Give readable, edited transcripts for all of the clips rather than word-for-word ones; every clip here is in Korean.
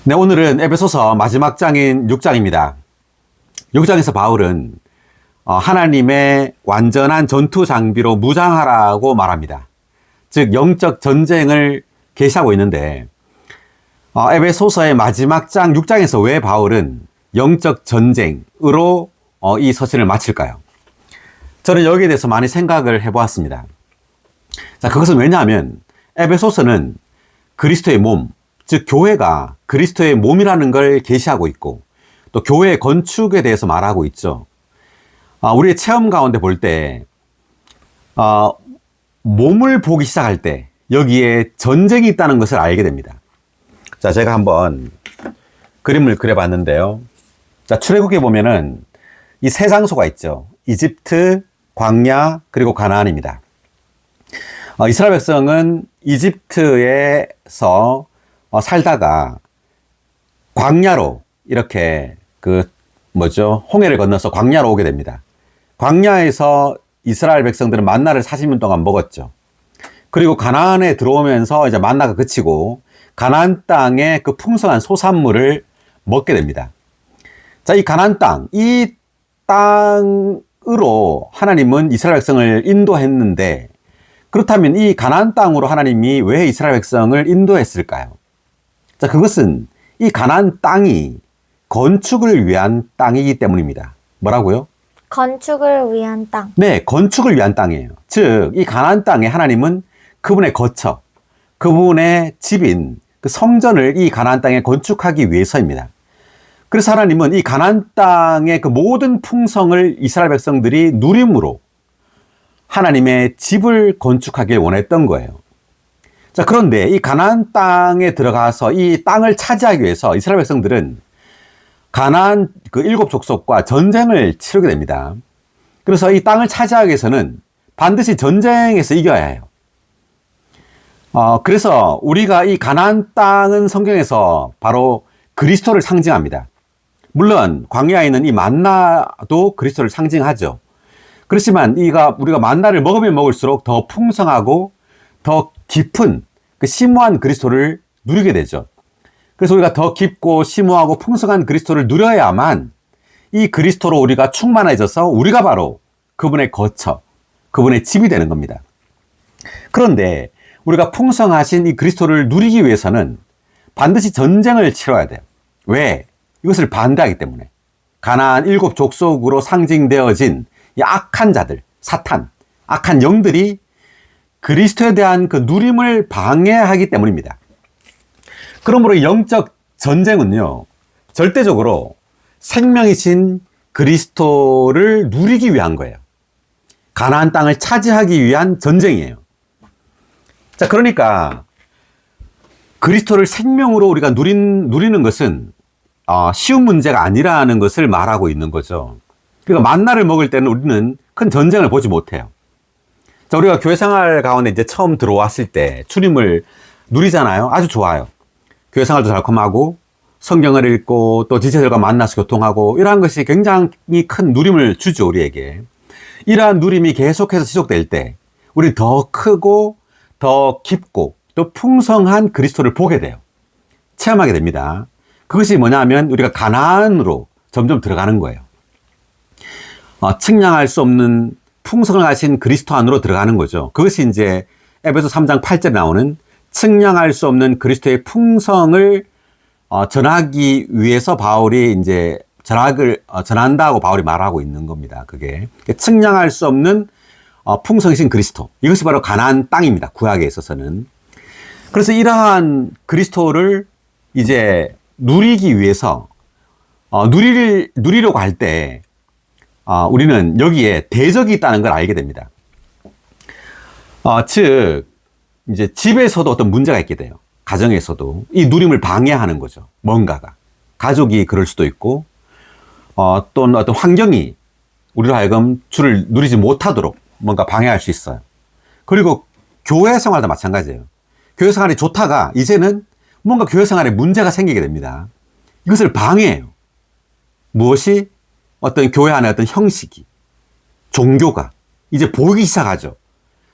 네, 오늘은 에베소서 마지막 장인 6장입니다. 6장에서 바울은 하나님의 완전한 전투 장비로 무장하라고 말합니다. 즉 영적 전쟁을 계시하고 있는데 에베소서의 마지막 장 6장에서 왜 바울은 영적 전쟁으로 이 서신을 마칠까요? 저는 여기에 대해서 많이 생각을 해보았습니다. 자, 그것은 왜냐하면 에베소서는 그리스도의 몸, 즉 교회가 그리스도의 몸이라는 걸 계시하고 있고 또 교회의 건축에 대해서 말하고 있죠. 우리의 체험 가운데 볼 때 몸을 보기 시작할 때 여기에 전쟁이 있다는 것을 알게 됩니다. 자, 제가 한번 그림을 그려봤는데요. 자, 출애굽기에 보면은 이 세 장소가 있죠. 이집트, 광야, 그리고 가나안입니다. 이스라엘 백성은 이집트에서 살다가 광야로 이렇게 홍해를 건너서 광야로 오게 됩니다. 광야에서 이스라엘 백성들은 만나를 40년 동안 먹었죠. 그리고 가나안에 들어오면서 이제 만나가 그치고 가나안 땅의 그 풍성한 소산물을 먹게 됩니다. 자, 이 가나안 땅, 이 땅으로 하나님은 이스라엘 백성을 인도했는데 그렇다면 이 가나안 땅으로 하나님이 왜 이스라엘 백성을 인도했을까요? 자, 그것은 이 가나안 땅이 건축을 위한 땅이기 때문입니다. 뭐라고요? 건축을 위한 땅. 네, 건축을 위한 땅이에요. 즉, 이 가나안 땅에 하나님은 그분의 거처, 그분의 집인 그 성전을 이 가나안 땅에 건축하기 위해서입니다. 그래서 하나님은 이 가나안 땅의 그 모든 풍성을 이스라엘 백성들이 누림으로 하나님의 집을 건축하길 원했던 거예요. 자, 그런데 이 가나안 땅에 들어가서 이 땅을 차지하기 위해서 이스라엘 백성들은 가나안 그 7 족속과 전쟁을 치르게 됩니다. 그래서 이 땅을 차지하기 위해서는 반드시 전쟁에서 이겨야 해요. 그래서 우리가 이 가나안 땅은 성경에서 바로 그리스도를 상징합니다. 물론 광야에 있는 이 만나도 그리스도를 상징하죠. 그렇지만 우리가 만나를 먹으면 먹을수록 더 풍성하고 더 깊은 그 심오한 그리스도를 누리게 되죠. 그래서 우리가 더 깊고 심오하고 풍성한 그리스도를 누려야만 이 그리스도로 우리가 충만해져서 우리가 바로 그분의 거처, 그분의 집이 되는 겁니다. 그런데 우리가 풍성하신 이 그리스도를 누리기 위해서는 반드시 전쟁을 치러야 돼요. 왜? 이것을 반대하기 때문에. 가나안 7 족속으로 상징되어진 이 악한 자들, 사탄, 악한 영들이 그리스도에 대한 그 누림을 방해하기 때문입니다. 그러므로 영적 전쟁은요, 절대적으로 생명이신 그리스도를 누리기 위한 거예요. 가나안 땅을 차지하기 위한 전쟁이에요. 자, 그러니까 그리스도를 생명으로 우리가 누리는 것은 쉬운 문제가 아니라는 것을 말하고 있는 거죠. 그러니까 만나를 먹을 때는 우리는 큰 전쟁을 보지 못해요. 자, 우리가 교회 생활 가운데 이제 처음 들어왔을 때 주님을 누리잖아요. 아주 좋아요. 교회 생활도 달콤하고 성경을 읽고 또 지체들과 만나서 교통하고 이러한 것이 굉장히 큰 누림을 주죠, 우리에게. 이러한 누림이 계속해서 지속될 때 우리 더 크고 더 깊고 또 풍성한 그리스도를 보게 돼요. 체험하게 됩니다. 그것이 뭐냐면 우리가 가나안으로 점점 들어가는 거예요. 측량할 수 없는 풍성을 가신 그리스도 안으로 들어가는 거죠. 그것이 이제 에베소 3장 8절에 나오는 측량할 수 없는 그리스도의 풍성을 전하기 위해서 바울이 이제 전한다고 바울이 말하고 있는 겁니다. 그게 측량할 수 없는 풍성이신 그리스도. 이것이 바로 가나안 땅입니다. 구약에 있어서는. 그래서 이러한 그리스도를 이제 누리기 위해서 누리려고 할 때 우리는 여기에 대적이 있다는 걸 알게 됩니다. 즉 이제 집에서도 어떤 문제가 있게 돼요. 가정에서도 이 누림을 방해하는 거죠. 뭔가가 가족이 그럴 수도 있고 또는 어떤 환경이 우리로 하여금 주를 누리지 못하도록 뭔가 방해할 수 있어요. 그리고 교회 생활도 마찬가지예요. 교회 생활이 좋다가 이제는 뭔가 교회 생활에 문제가 생기게 됩니다. 이것을 방해해요. 무엇이? 어떤 교회 안에 어떤 형식이, 종교가 이제 보이기 시작하죠.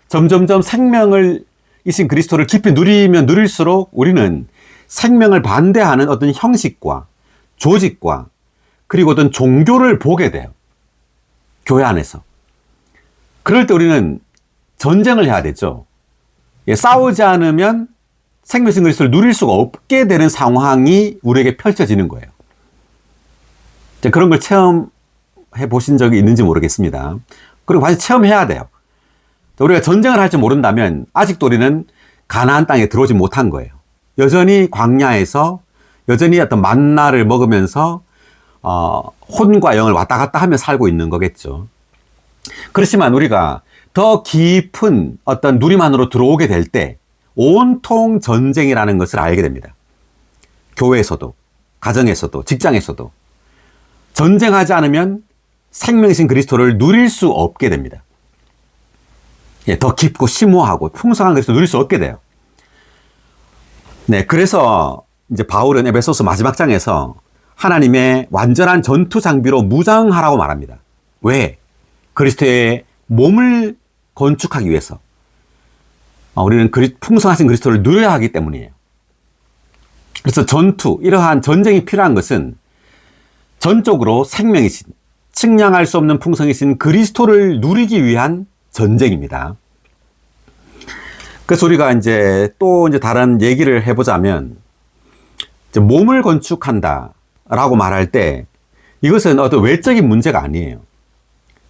점점점 생명을 이신 그리스도를 깊이 누리면 누릴수록 우리는 생명을 반대하는 어떤 형식과 조직과 그리고 어떤 종교를 보게 돼요. 교회 안에서. 그럴 때 우리는 전쟁을 해야 되죠. 싸우지 않으면 생명신 그리스도를 누릴 수가 없게 되는 상황이 우리에게 펼쳐지는 거예요. 그런 걸 체험해 보신 적이 있는지 모르겠습니다. 그리고 반드시 체험해야 돼요. 우리가 전쟁을 할 줄 모른다면 아직도 우리는 가나안 땅에 들어오지 못한 거예요. 여전히 광야에서 여전히 어떤 만나를 먹으면서 혼과 영을 왔다 갔다 하며 살고 있는 거겠죠. 그렇지만 우리가 더 깊은 어떤 누림 안으로 들어오게 될 때 온통 전쟁이라는 것을 알게 됩니다. 교회에서도, 가정에서도, 직장에서도 전쟁하지 않으면 생명이신 그리스도를 누릴 수 없게 됩니다. 더 깊고 심오하고 풍성한 그리스도를 누릴 수 없게 돼요. 네, 그래서 이제 바울은 에베소서 마지막 장에서 하나님의 완전한 전투 장비로 무장하라고 말합니다. 왜? 그리스도의 몸을 건축하기 위해서. 우리는 풍성하신 그리스도를 누려야 하기 때문이에요. 그래서 전투, 이러한 전쟁이 필요한 것은 전적으로 생명이신, 측량할 수 없는 풍성이신 그리스도를 누리기 위한 전쟁입니다. 그래서 우리가 이제 또 다른 얘기를 해보자면, 이제 몸을 건축한다라고 말할 때 이것은 어떤 외적인 문제가 아니에요.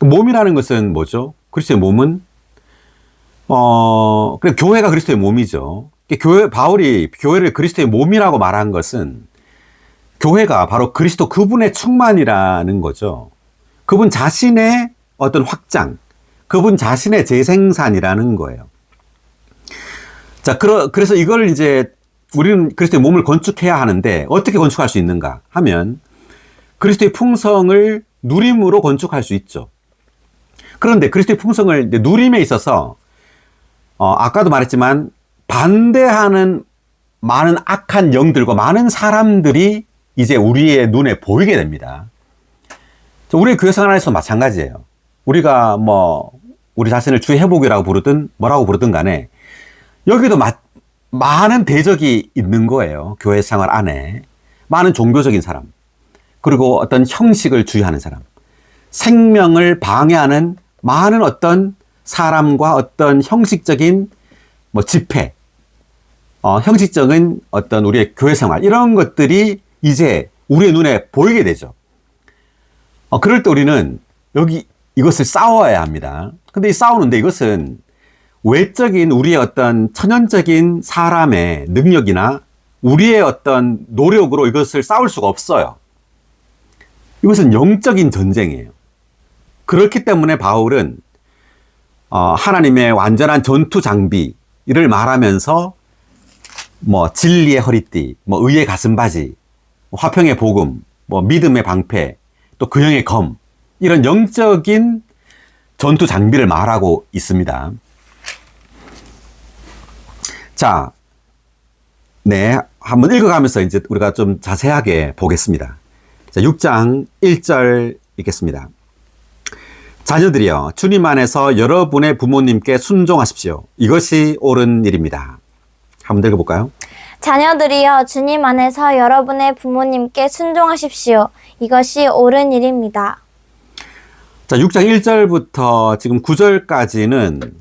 몸이라는 것은 뭐죠? 그리스도의 몸은 그냥 교회가 그리스도의 몸이죠. 바울이 교회를 그리스도의 몸이라고 말한 것은 교회가 바로 그리스도 그분의 충만이라는 거죠. 그분 자신의 어떤 확장, 그분 자신의 재생산이라는 거예요. 자, 그래서 이걸 이제 우리는 그리스도의 몸을 건축해야 하는데 어떻게 건축할 수 있는가 하면 그리스도의 풍성을 누림으로 건축할 수 있죠. 그런데 그리스도의 풍성을 누림에 있어서 아까도 말했지만 반대하는 많은 악한 영들과 많은 사람들이 이제 우리의 눈에 보이게 됩니다. 우리의 교회 생활에서 마찬가지예요. 우리가 우리 자신을 주의 회복이라고 부르든 뭐라고 부르든 간에 여기도 많은 대적이 있는 거예요. 교회 생활 안에. 많은 종교적인 사람, 그리고 어떤 형식을 주의하는 사람, 생명을 방해하는 많은 어떤 사람과 어떤 형식적인 집회, 형식적인 어떤 우리의 교회 생활, 이런 것들이 이제 우리의 눈에 보이게 되죠. 그럴 때 우리는 이것을 싸워야 합니다. 근데 싸우는데 이것은 외적인 우리의 어떤 천연적인 사람의 능력이나 우리의 어떤 노력으로 이것을 싸울 수가 없어요. 이것은 영적인 전쟁이에요. 그렇기 때문에 바울은 하나님의 완전한 전투 장비를 말하면서 진리의 허리띠, 의의 가슴바지, 화평의 복음, 믿음의 방패, 또 근형의 검, 이런 영적인 전투 장비를 말하고 있습니다. 자, 네, 한번 읽어가면서 이제 우리가 좀 자세하게 보겠습니다. 자, 6장 1절 읽겠습니다. 자녀들이여, 주님 안에서 여러분의 부모님께 순종하십시오. 이것이 옳은 일입니다. 한번 읽어볼까요? 자녀들이여, 주님 안에서 여러분의 부모님께 순종하십시오. 이것이 옳은 일입니다. 자, 6장 1절부터 지금 9절까지는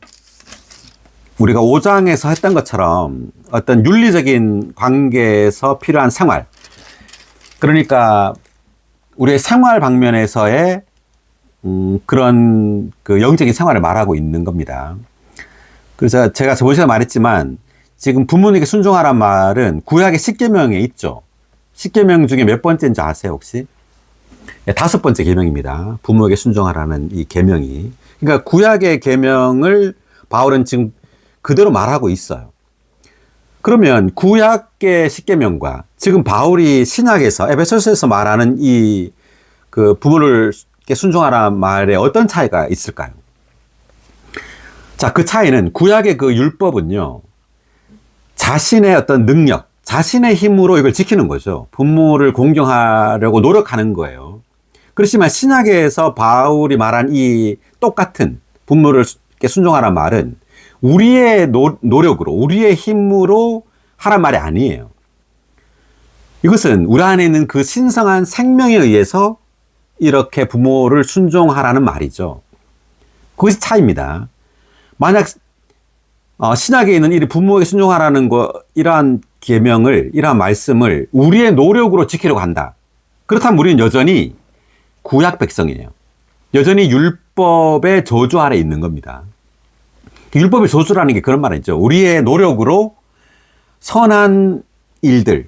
우리가 5장에서 했던 것처럼 어떤 윤리적인 관계에서 필요한 생활, 그러니까 우리의 생활 방면에서의 그런 영적인 생활을 말하고 있는 겁니다. 그래서 제가 저번 시간에 말했지만 지금 부모님께 순종하란 말은 구약의 10계명에 있죠. 10계명 중에 몇 번째인지 아세요, 혹시? 네, 5번째 계명입니다. 부모에게 순종하라는 이 계명이. 그러니까 구약의 계명을 바울은 지금 그대로 말하고 있어요. 그러면 구약의 10계명과 지금 바울이 신약에서 에베소서에서 말하는 이 부모를 순종하라는 말에 어떤 차이가 있을까요? 자, 그 차이는 구약의 그 율법은요, 자신의 어떤 능력, 자신의 힘으로 이걸 지키는 거죠. 부모를 공경하려고 노력하는 거예요. 그렇지만 신약에서 바울이 말한 이 똑같은 부모를 순종하라는 말은 우리의 노력으로, 우리의 힘으로 하란 말이 아니에요. 이것은 우리 안에 있는 그 신성한 생명에 의해서 이렇게 부모를 순종하라는 말이죠. 그것이 차이입니다. 만약 신약에 있는 이 부모에게 순종하라는 이러한 계명을, 이러한 말씀을 우리의 노력으로 지키려고 한다. 그렇다면 우리는 여전히 구약 백성이에요. 여전히 율법의 저주 아래 있는 겁니다. 율법의 저주라는 게 그런 말이죠. 우리의 노력으로 선한 일들,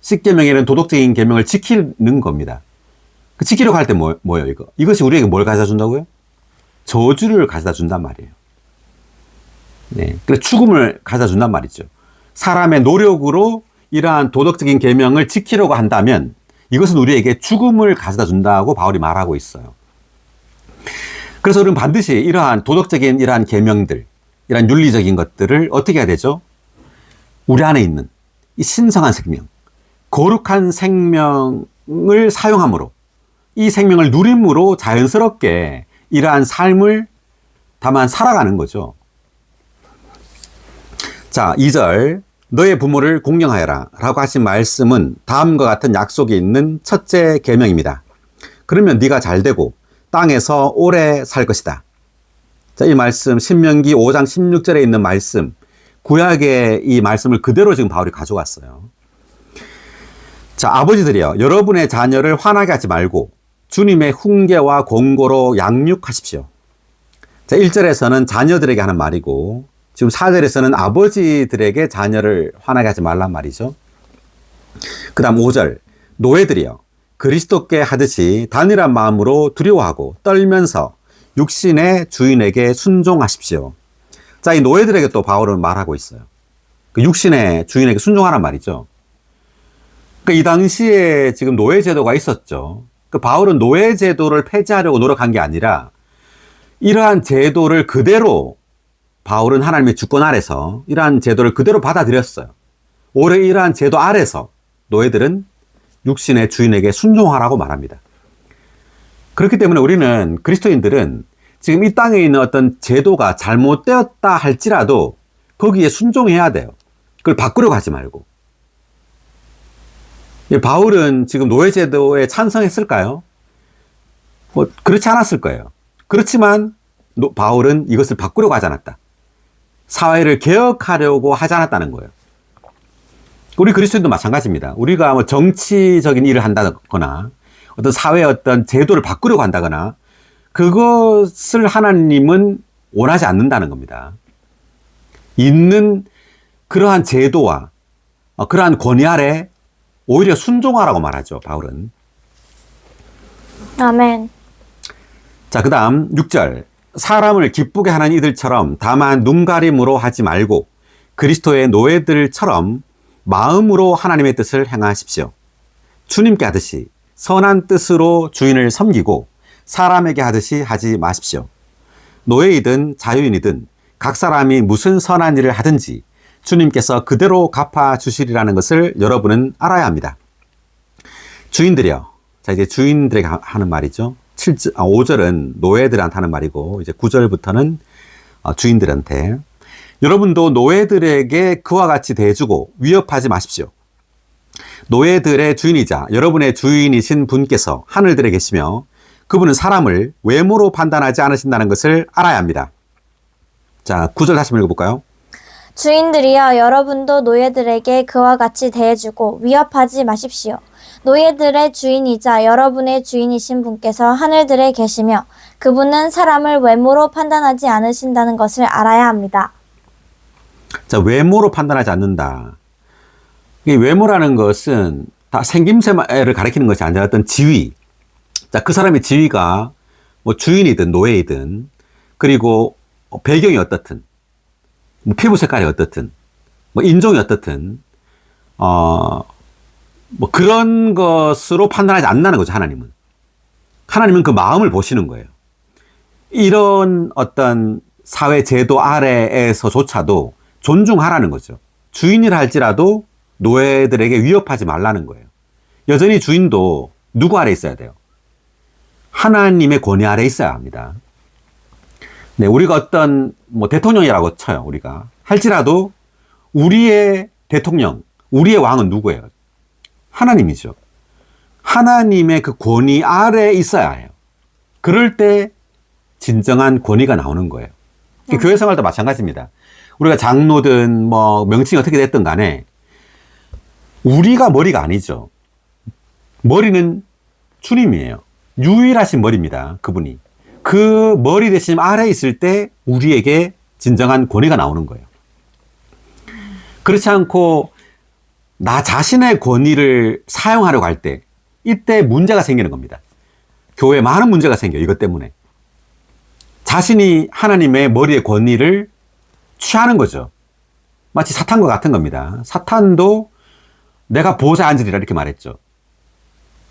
10계명에는 도덕적인 계명을 지키는 겁니다. 지키려고 할 때 뭐예요, 이거? 이것이 우리에게 뭘 가져다 준다고요? 저주를 가져다 준단 말이에요. 네. 그래서 죽음을 가져다 준단 말이죠. 사람의 노력으로 이러한 도덕적인 계명을 지키려고 한다면 이것은 우리에게 죽음을 가져다 준다고 바울이 말하고 있어요. 그래서 우리는 반드시 이러한 도덕적인 이러한 계명들, 이러한 윤리적인 것들을 어떻게 해야 되죠? 우리 안에 있는 이 신성한 생명, 거룩한 생명을 사용함으로, 이 생명을 누림으로 자연스럽게 이러한 삶을 다만 살아가는 거죠. 자, 2절 너의 부모를 공경하여라 라고 하신 말씀은 다음과 같은 약속이 있는 첫째 계명입니다. 그러면 네가 잘되고 땅에서 오래 살 것이다. 자, 이 말씀 신명기 5장 16절에 있는 말씀, 구약의 이 말씀을 그대로 지금 바울이 가져왔어요. 자, 아버지들이여 여러분의 자녀를 화나게 하지 말고 주님의 훈계와 권고로 양육하십시오. 자, 1절에서는 자녀들에게 하는 말이고 지금 4절에서는 아버지들에게 자녀를 화나게 하지 말란 말이죠. 그 다음 5절 노예들이여 그리스도께 하듯이 단일한 마음으로 두려워하고 떨면서 육신의 주인에게 순종하십시오. 자, 이 노예들에게 또 바울은 말하고 있어요. 그 육신의 주인에게 순종하란 말이죠. 이 당시에 지금 노예 제도가 있었죠. 그 바울은 노예 제도를 폐지하려고 노력한 게 아니라 이러한 제도를 그대로 바울은 하나님의 주권 아래서 이러한 제도를 그대로 받아들였어요. 오히려 이러한 제도 아래서 노예들은 육신의 주인에게 순종하라고 말합니다. 그렇기 때문에 우리는 그리스도인들은 지금 이 땅에 있는 어떤 제도가 잘못되었다 할지라도 거기에 순종해야 돼요. 그걸 바꾸려고 하지 말고. 바울은 지금 노예제도에 찬성했을까요? 그렇지 않았을 거예요. 그렇지만 바울은 이것을 바꾸려고 하지 않았다. 사회를 개혁하려고 하지 않았다는 거예요. 우리 그리스도인도 마찬가지입니다. 우리가 뭐 정치적인 일을 한다거나 어떤 사회의 어떤 제도를 바꾸려고 한다거나 그것을 하나님은 원하지 않는다는 겁니다. 있는 그러한 제도와 그러한 권위 아래 오히려 순종하라고 말하죠, 바울은. 아멘. 자, 그 다음 6절. 사람을 기쁘게 하는 이들처럼 다만 눈가림으로 하지 말고 그리스도의 노예들처럼 마음으로 하나님의 뜻을 행하십시오. 주님께 하듯이 선한 뜻으로 주인을 섬기고 사람에게 하듯이 하지 마십시오. 노예이든 자유인이든 각 사람이 무슨 선한 일을 하든지 주님께서 그대로 갚아주시리라는 것을 여러분은 알아야 합니다. 주인들이요. 자, 이제 주인들에게 하는 말이죠. 5절은 노예들한테 하는 말이고, 이제 9절부터는 주인들한테. 여러분도 노예들에게 그와 같이 대해주고 위협하지 마십시오. 노예들의 주인이자 여러분의 주인이신 분께서 하늘들에 계시며 그분은 사람을 외모로 판단하지 않으신다는 것을 알아야 합니다. 자, 9절 다시 한번 읽어볼까요? 주인들이여 여러분도 노예들에게 그와 같이 대해주고 위협하지 마십시오. 노예들의 주인이자 여러분의 주인이신 분께서 하늘들에 계시며 그분은 사람을 외모로 판단하지 않으신다는 것을 알아야 합니다. 자, 외모로 판단하지 않는다. 이 외모라는 것은 다 생김새를 가리키는 것이 아니라 어떤 지위. 자, 그 사람의 지위가 뭐 주인이든 노예이든 그리고 배경이 어떻든 뭐 피부 색깔이 어떻든 뭐 인종이 어떻든 뭐 그런 것으로 판단하지 않는다는 거죠, 하나님은. 하나님은 그 마음을 보시는 거예요. 이런 어떤 사회 제도 아래에서조차도 존중하라는 거죠. 주인이라 할지라도 노예들에게 위협하지 말라는 거예요. 여전히 주인도 누구 아래 있어야 돼요? 하나님의 권위 아래 있어야 합니다. 네, 우리가 어떤 뭐 대통령이라고 쳐요, 우리가. 할지라도 우리의 대통령, 우리의 왕은 누구예요? 하나님이죠. 하나님의 그 권위 아래에 있어야 해요. 그럴 때 진정한 권위가 나오는 거예요. 교회 생활도 마찬가지입니다. 우리가 장로든 뭐 명칭이 어떻게 됐든 간에 우리가 머리가 아니죠. 머리는 주님이에요. 유일하신 머리입니다. 그분이. 그 머리 대신 아래에 있을 때 우리에게 진정한 권위가 나오는 거예요. 그렇지 않고 나 자신의 권위를 사용하려고 할 때 이때 문제가 생기는 겁니다. 교회에 많은 문제가 생겨요. 이것 때문에. 자신이 하나님의 머리의 권위를 취하는 거죠. 마치 사탄과 같은 겁니다. 사탄도 내가 보좌에 앉으리라 이렇게 말했죠.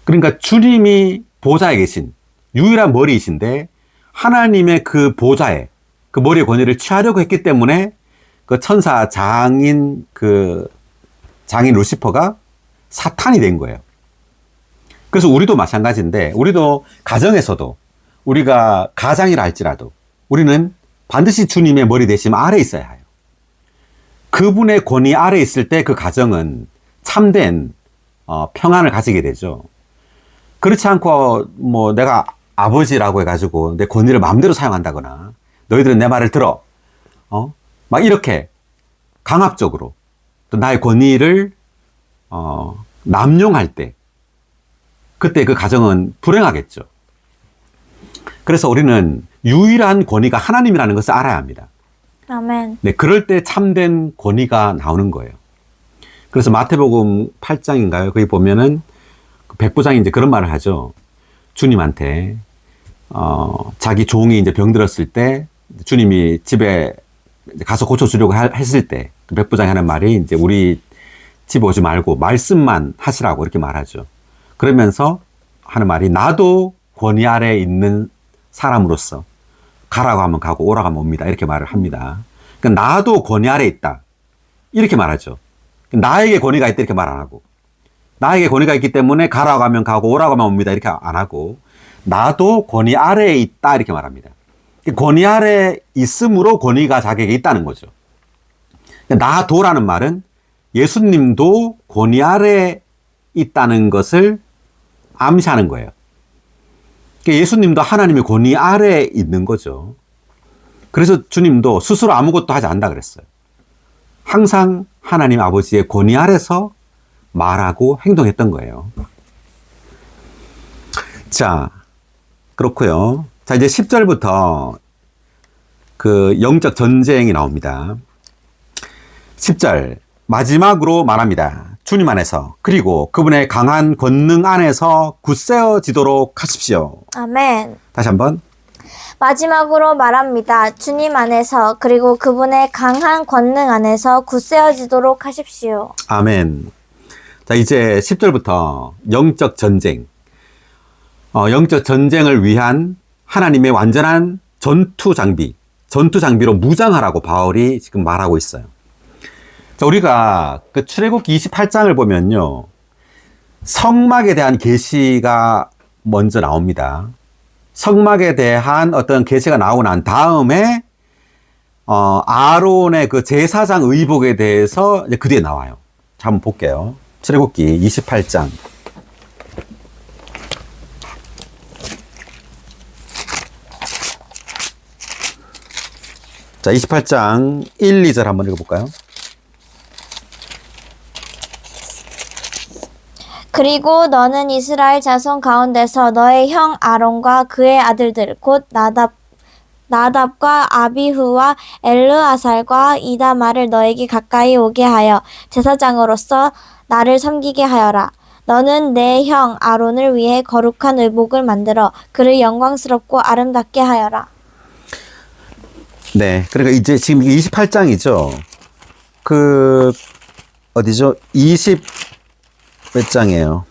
그러니까 주님이 보좌에 계신 유일한 머리이신데 하나님의 그 보좌에 그 머리의 권위를 취하려고 했기 때문에 그 천사 장인 루시퍼가 사탄이 된 거예요. 그래서 우리도 마찬가지인데 우리도 가정에서도 우리가 가장이라 할지라도 우리는 반드시 주님의 머리 대심 아래에 있어야 해요. 그분의 권위 아래에 있을 때 그 가정은 참된 평안을 가지게 되죠. 그렇지 않고 뭐 내가 아버지라고 해가지고 내 권위를 마음대로 사용한다거나 너희들은 내 말을 들어 막 이렇게 강압적으로 또 나의 권위를 남용할 때 그때 그 가정은 불행하겠죠. 그래서 우리는 유일한 권위가 하나님이라는 것을 알아야 합니다. 아멘. 네, 그럴 때 참된 권위가 나오는 거예요. 그래서 마태복음 8장인가요? 거기 보면은 백부장이 이제 그런 말을 하죠. 주님한테 자기 종이 이제 병들었을 때 주님이 집에 가서 고쳐주려고 했을 때 그 백부장이 하는 말이 이제 우리 집에 오지 말고 말씀만 하시라고 이렇게 말하죠. 그러면서 하는 말이 나도 권위 아래에 있는 사람으로서 가라고 하면 가고 오라고 하면 옵니다. 이렇게 말을 합니다. 그러니까 나도 권위 아래에 있다. 이렇게 말하죠. 나에게 권위가 있다 이렇게 말 안 하고 나에게 권위가 있기 때문에 가라고 하면 가고 오라고 하면 옵니다. 이렇게 안 하고 나도 권위 아래에 있다 이렇게 말합니다. 권위 아래에 있으므로 권위가 자기에게 있다는 거죠. 나도라는 말은 예수님도 권위 아래에 있다는 것을 암시하는 거예요. 예수님도 하나님의 권위 아래에 있는 거죠. 그래서 주님도 스스로 아무것도 하지 않는다 그랬어요. 항상 하나님 아버지의 권위 아래서 말하고 행동했던 거예요. 자, 그렇고요. 자, 이제 10절부터 그 영적 전쟁이 나옵니다. 10절 마지막으로 말합니다. 주님 안에서 그리고 그분의 강한 권능 안에서 굳세어지도록 하십시오. 아멘. 다시 한번. 마지막으로 말합니다. 주님 안에서 그리고 그분의 강한 권능 안에서 굳세어지도록 하십시오. 아멘. 자, 이제 10절부터 영적 전쟁. 영적 전쟁을 위한 하나님의 완전한 전투 장비로 무장하라고 바울이 지금 말하고 있어요. 자, 우리가 그 출애굽기 28장을 보면요. 성막에 대한 계시가 먼저 나옵니다. 성막에 대한 어떤 계시가 나오고 난 다음에 아론의 그 제사장 의복에 대해서 이제 그 뒤에 나와요. 자, 한번 볼게요. 출애굽기 28장. 자, 28장 1, 2절 한번 읽어볼까요? 그리고 너는 이스라엘 자손 가운데서 너의 형 아론과 그의 아들들 곧 나답과 아비후와 엘르아살과 이다말을 너에게 가까이 오게 하여 제사장으로서 나를 섬기게 하여라. 너는 내 형 아론을 위해 거룩한 의복을 만들어 그를 영광스럽고 아름답게 하여라. 네, 그러니까 이제 지금 28장이죠. 어디죠? 20몇 장이에요.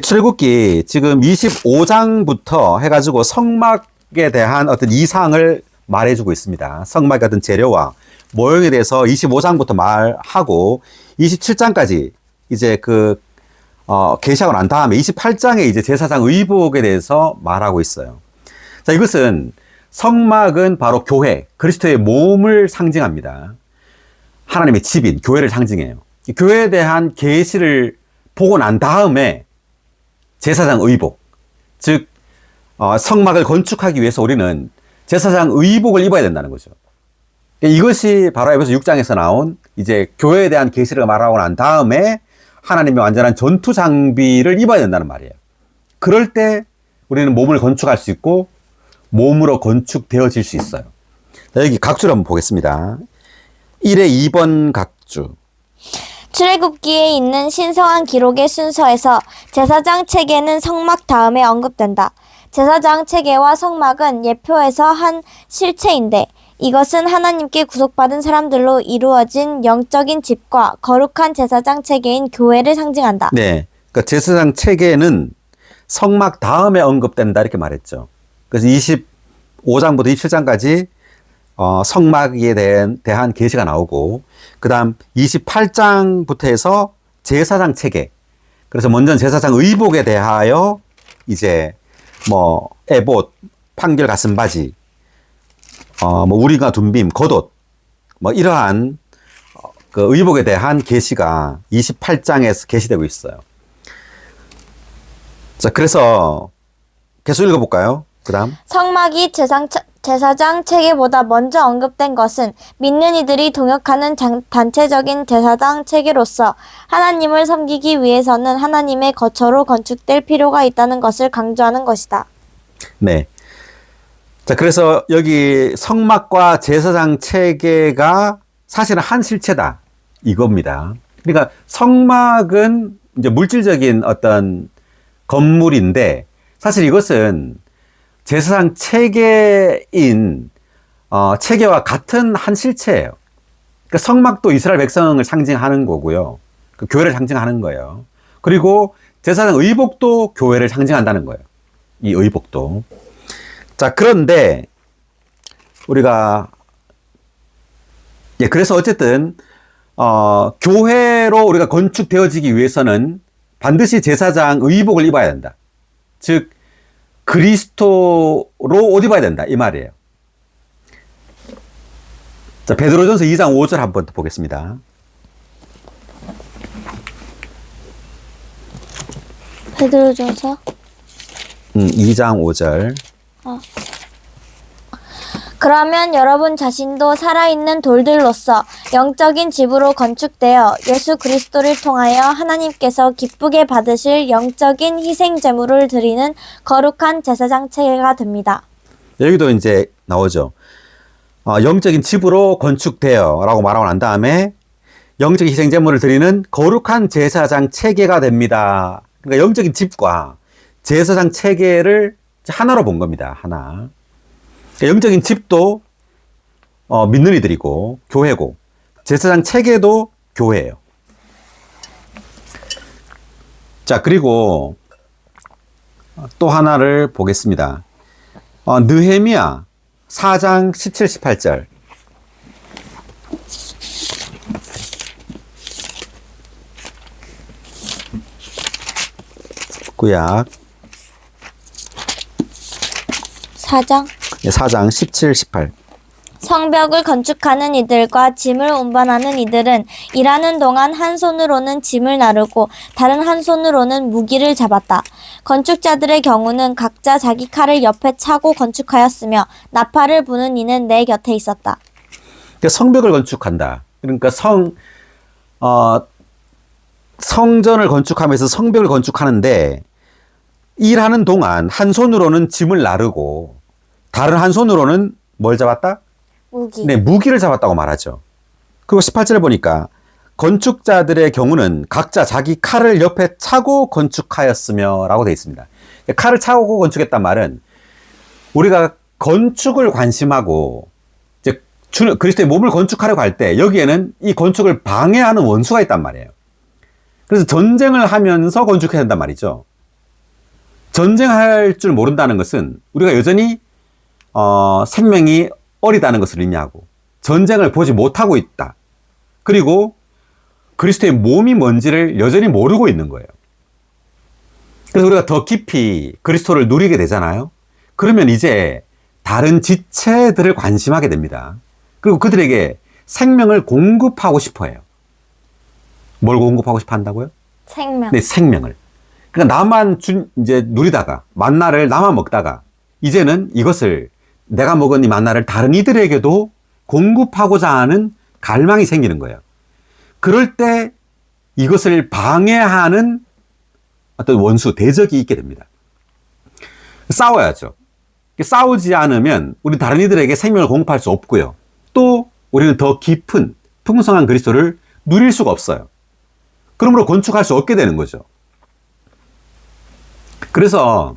출애굽기 지금 25장부터 해가지고 성막에 대한 어떤 이상을 말해주고 있습니다. 성막의 어떤 재료와 모형에 대해서 25장부터 말하고 27장까지 이제 계시하고 난 다음에 28장에 이제 제사장 의복에 대해서 말하고 있어요. 자, 이것은 성막은 바로 교회, 그리스도의 몸을 상징합니다. 하나님의 집인 교회를 상징해요. 교회에 대한 계시를 보고 난 다음에 제사장 의복, 즉 성막을 건축하기 위해서 우리는 제사장 의복을 입어야 된다는 거죠. 이것이 바로 에베소 6장에서 나온 이제 교회에 대한 계시를 말하고 난 다음에 하나님의 완전한 전투 장비를 입어야 된다는 말이에요. 그럴 때 우리는 몸을 건축할 수 있고 몸으로 건축되어질 수 있어요. 여기 각주를 한번 보겠습니다. 1의 2번 각주. 출애굽기에 있는 신성한 기록의 순서에서 제사장 체계는 성막 다음에 언급된다. 제사장 체계와 성막은 예표에서 한 실체인데 이것은 하나님께 구속받은 사람들로 이루어진 영적인 집과 거룩한 제사장 체계인 교회를 상징한다. 네. 그러니까 제사장 체계는 성막 다음에 언급된다 이렇게 말했죠. 그래서 25장부터 27장까지 성막에 대한 계시가 나오고 그 다음 28장부터 해서 제사장 체계. 그래서 먼저 제사장 의복에 대하여 이제 뭐 에봇, 판결 가슴바지, 뭐 우리가 둔빔, 겉옷, 뭐 이러한 그 의복에 대한 계시가 28장에서 계시되고 있어요. 자, 그래서 계속 읽어볼까요? 그 다음. 성막이 제사장 체계보다 먼저 언급된 것은 믿는 이들이 동역하는 단체적인 제사장 체계로서 하나님을 섬기기 위해서는 하나님의 거처로 건축될 필요가 있다는 것을 강조하는 것이다. 네. 자, 그래서 여기 성막과 제사장 체계가 사실은 한 실체다. 이겁니다. 그러니까 성막은 이제 물질적인 어떤 건물인데 사실 이것은 제사장 체계인 체계와 같은 한 실체예요. 그러니까 성막도 이스라엘 백성을 상징하는 거고요. 그 교회를 상징하는 거예요. 그리고 제사장 의복도 교회를 상징한다는 거예요. 이 의복도. 자, 그런데 우리가 그래서 어쨌든 교회로 우리가 건축되어지기 위해서는 반드시 제사장 의복을 입어야 된다. 즉 그리스도로 옷 입어야 된다 이 말이에요. 자, 베드로전서 2장 5절 한번 더 보겠습니다. 베드로전서 2장 5절. 그러면 여러분 자신도 살아있는 돌들로서 영적인 집으로 건축되어 예수 그리스도를 통하여 하나님께서 기쁘게 받으실 영적인 희생 제물을 드리는 거룩한 제사장 체계가 됩니다. 여기도 이제 나오죠. 영적인 집으로 건축되어 라고 말하고 난 다음에 영적인 희생 제물을 드리는 거룩한 제사장 체계가 됩니다. 그러니까 영적인 집과 제사장 체계를 하나로 본 겁니다. 하나. 영적인 집도 믿는 이들이고 교회고 제사장 체계도 교회예요. 자, 그리고 또 하나를 보겠습니다. 느헤미야 4장 17, 18절. 구약 4장 4장 17, 18. 성벽을 건축하는 이들과 짐을 운반하는 이들은 일하는 동안 한 손으로는 짐을 나르고 다른 한 손으로는 무기를 잡았다. 건축자들의 경우는 각자 자기 칼을 옆에 차고 건축하였으며 나팔을 부는 이는 내 곁에 있었다. 그러니까 성벽을 건축한다. 그러니까 성전을 건축하면서 성벽을 건축하는데 일하는 동안 한 손으로는 짐을 나르고 다른 한 손으로는 뭘 잡았다? 무기. 네, 무기를 잡았다고 말하죠. 그리고 18절에 보니까 건축자들의 경우는 각자 자기 칼을 옆에 차고 건축하였으며 라고 되어 있습니다. 칼을 차고 건축했단 말은 우리가 건축을 관심하고 이제 그리스도의 몸을 건축하려고 할 때 여기에는 이 건축을 방해하는 원수가 있단 말이에요. 그래서 전쟁을 하면서 건축해야 된단 말이죠. 전쟁할 줄 모른다는 것은 우리가 여전히 생명이 어리다는 것을 의미하고 전쟁을 보지 못하고 있다. 그리고 그리스도의 몸이 뭔지를 여전히 모르고 있는 거예요. 그래서 우리가 더 깊이 그리스도를 누리게 되잖아요. 그러면 이제 다른 지체들을 관심하게 됩니다. 그리고 그들에게 생명을 공급하고 싶어 해요. 뭘 공급하고 싶어 한다고요? 생명. 내 생명을. 그러니까 나만 이제 누리다가 만나를 나만 먹다가 이제는 이것을 내가 먹은 이 만나를 다른 이들에게도 공급하고자 하는 갈망이 생기는 거예요. 그럴 때 이것을 방해하는 어떤 원수, 대적이 있게 됩니다. 싸워야죠. 싸우지 않으면 우리 다른 이들에게 생명을 공급할 수 없고요. 또 우리는 더 깊은 풍성한 그리스도를 누릴 수가 없어요. 그러므로 건축할 수 없게 되는 거죠. 그래서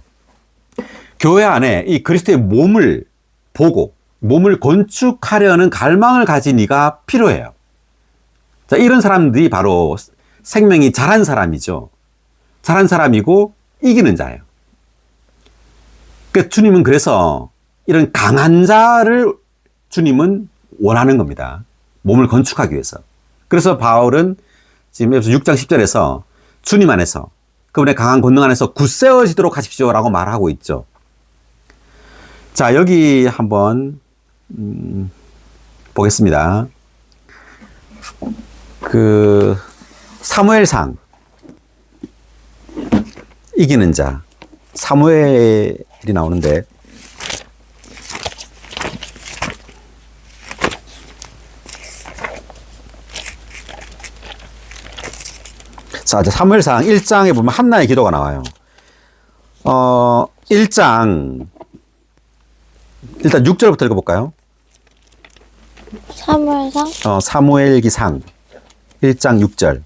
교회 안에 이 그리스도의 몸을 보고 몸을 건축하려는 갈망을 가진 이가 필요해요. 자, 이런 사람들이 바로 생명이 자란 사람이죠. 자란 사람이고 이기는 자예요. 그러니까 주님은 그래서 이런 강한 자를 주님은 원하는 겁니다. 몸을 건축하기 위해서. 그래서 바울은 지금 6장 10절에서 주님 안에서 그분의 강한 권능 안에서 굳세어지도록 하십시오라고 말하고 있죠. 자, 여기 한번 보겠습니다. 그 사무엘상 이기는 자 사무엘이 나오는데 자, 사무엘상 1장에 보면 한나의 기도가 나와요. 1장 일단 6절부터 읽어볼까요? 사무엘상? 사무엘기상 1장 6절.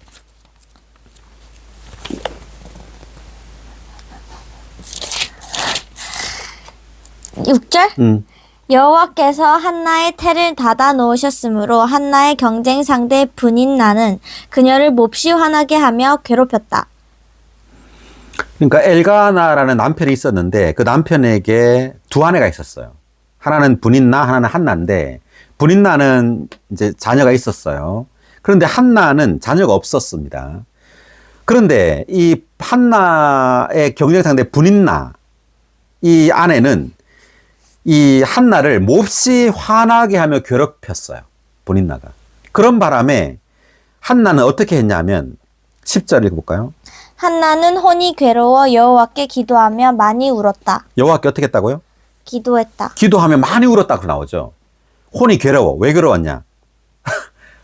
6절? 여호와께서 한나의 태를 닫아 놓으셨으므로 한나의 경쟁 상대 분인나는 그녀를 몹시 화나게 하며 괴롭혔다. 그러니까 엘가나라는 남편이 있었는데 그 남편에게 두 아내가 있었어요. 하나는 분인나, 하나는 한나인데 분인나는 이제 자녀가 있었어요. 그런데 한나는 자녀가 없었습니다. 그런데 이 한나의 경쟁 상대 분인나 이 아내는 이 한나를 몹시 화나게 하며 괴롭혔어요. 분인나가. 그런 바람에 한나는 어떻게 했냐면 10절 읽어볼까요? 한나는 혼이 괴로워 여호와께 기도하며 많이 울었다. 여호와께 어떻게 했다고요? 기도했다. 기도하며 많이 울었다고 나오죠. 혼이 괴로워. 왜 괴로웠냐?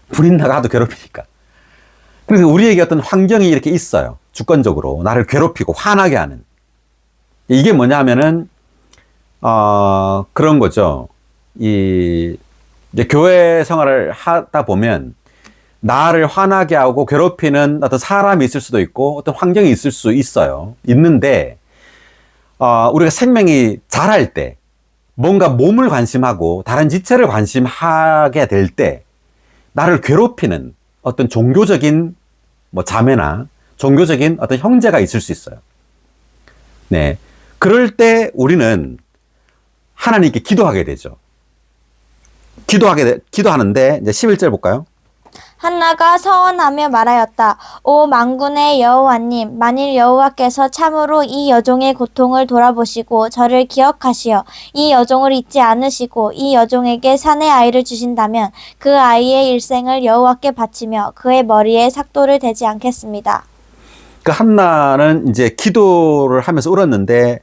분인나가 하도 괴롭히니까. 그래서 우리에게 어떤 환경이 이렇게 있어요. 주권적으로 나를 괴롭히고 화나게 하는. 이게 뭐냐 하면은 그런 거죠. 이제 교회 생활을 하다 보면 나를 화나게 하고 괴롭히는 어떤 사람이 있을 수도 있고 어떤 환경이 있을 수 있어요. 있는데 우리가 생명이 자랄 때 뭔가 몸을 관심하고 다른 지체를 관심하게 될 때 나를 괴롭히는 어떤 종교적인 뭐 자매나 종교적인 어떤 형제가 있을 수 있어요. 네. 그럴 때 우리는 하나님께 기도하게 되죠. 기도하는데 이제 11절 볼까요? 한나가 서원하며 말하였다. 오 만군의 여호와님, 만일 여호와께서 참으로 이 여종의 고통을 돌아보시고 저를 기억하시어 이 여종을 잊지 않으시고 이 여종에게 사내 아이를 주신다면 그 아이의 일생을 여호와께 바치며 그의 머리에 삭도를 대지 않겠습니다. 그 한나는 이제 기도를 하면서 울었는데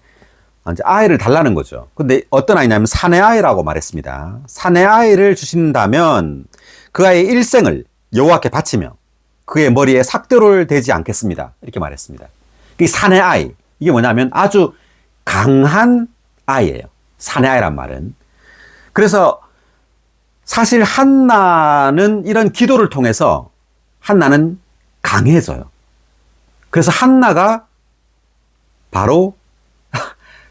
이제 아이를 달라는 거죠. 근데 어떤 아이냐면 사내 아이라고 말했습니다. 사내 아이를 주신다면 그 아이의 일생을 여호와께 바치며 그의 머리에 삭도를 대지 않겠습니다. 이렇게 말했습니다. 이 사내 아이, 이게 뭐냐면 아주 강한 아이예요. 사내 아이란 말은. 그래서 사실 한나는 이런 기도를 통해서 한나는 강해져요. 그래서 한나가 바로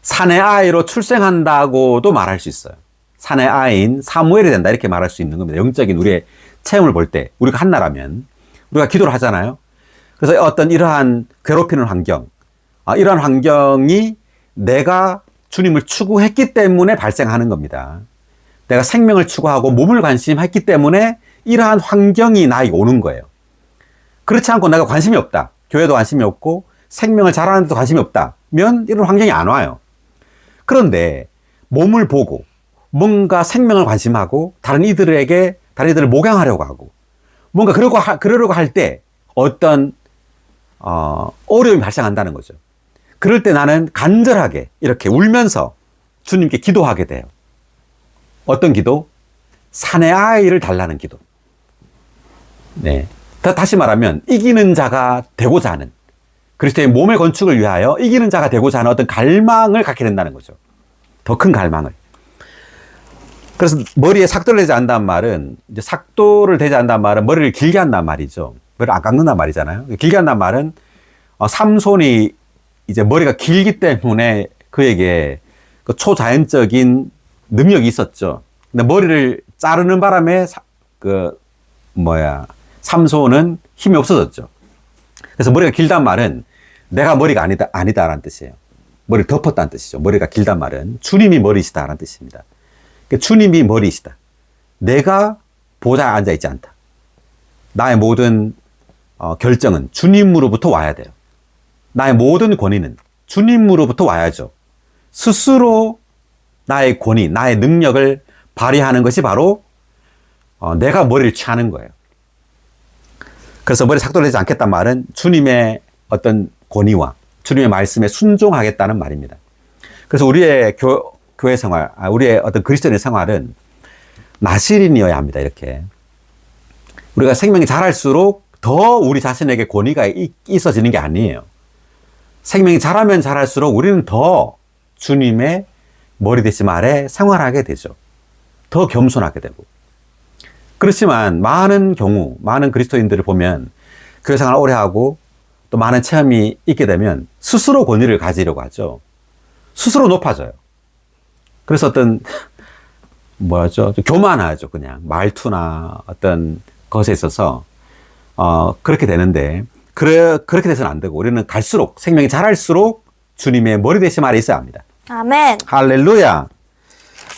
사내 아이로 출생한다고도 말할 수 있어요. 사내 아이인 사무엘이 된다 이렇게 말할 수 있는 겁니다. 영적인 우리의 체험을 볼 때 우리가 한나라면 우리가 기도를 하잖아요. 그래서 어떤 이러한 괴롭히는 환경, 이러한 환경이 내가 주님을 추구했기 때문에 발생하는 겁니다. 내가 생명을 추구하고 몸을 관심했기 때문에 이러한 환경이 나에게 오는 거예요. 그렇지 않고 내가 관심이 없다. 교회도 관심이 없고 생명을 잘하는 데도 관심이 없다면 이런 환경이 안 와요. 그런데 몸을 보고 뭔가 생명을 관심하고 다른 이들을 목양하려고 하고 뭔가 그러려고 할 때 어떤 어려움이 발생한다는 거죠. 그럴 때 나는 간절하게 이렇게 울면서 주님께 기도하게 돼요. 어떤 기도? 사내 아이를 달라는 기도. 네. 다시 말하면 이기는 자가 되고자 하는, 그리스도의 몸의 건축을 위하여 이기는 자가 되고자 하는 어떤 갈망을 갖게 된다는 거죠. 더 큰 갈망을. 그래서 머리에 삭도를 대지 않는다는 말은, 이제 삭도를 대지 않는다는 말은 머리를 길게 한다는 말이죠. 머리를 안 깎는다는 말이잖아요. 길게 한다는 말은 삼손이 이제 머리가 길기 때문에 그에게 그 초자연적인 능력이 있었죠. 근데 머리를 자르는 바람에 삼손은 힘이 없어졌죠. 그래서 머리가 길단 말은 내가 머리가 아니다라는 뜻이에요. 머리를 덮었다는 뜻이죠. 머리가 길단 말은 주님이 머리시다라는 뜻입니다. 그러니까 주님이 머리시다. 내가 보좌에 앉아 있지 않다. 나의 모든 결정은 주님으로부터 와야 돼요. 나의 모든 권위는 주님으로부터 와야죠. 스스로 나의 권위, 나의 능력을 발휘하는 것이 바로 내가 머리를 취하는 거예요. 그래서 머리 삭도를 내지 않겠다는 말은 주님의 어떤 권위와 주님의 말씀에 순종하겠다는 말입니다. 그래서 우리의 교회 생활, 우리의 어떤 그리스도인의 생활은 나실인이어야 합니다. 이렇게 우리가 생명이 자랄수록 더 우리 자신에게 권위가 있어지는 게 아니에요. 생명이 자라면 자랄수록 우리는 더 주님의 머리 되심 아래 생활하게 되죠. 더 겸손하게 되고. 그렇지만 많은 경우, 많은 그리스도인들을 보면 교회 생활 오래 하고 또 많은 체험이 있게 되면 스스로 권위를 가지려고 하죠. 스스로 높아져요. 그래서 어떤 교만하죠. 그냥 말투나 어떤 것에 있어서 그렇게 되는데 그렇게 돼서는 안 되고 우리는 갈수록 생명이 자랄수록 주님의 머리 되심 아래 있어야 합니다. 아멘. 할렐루야.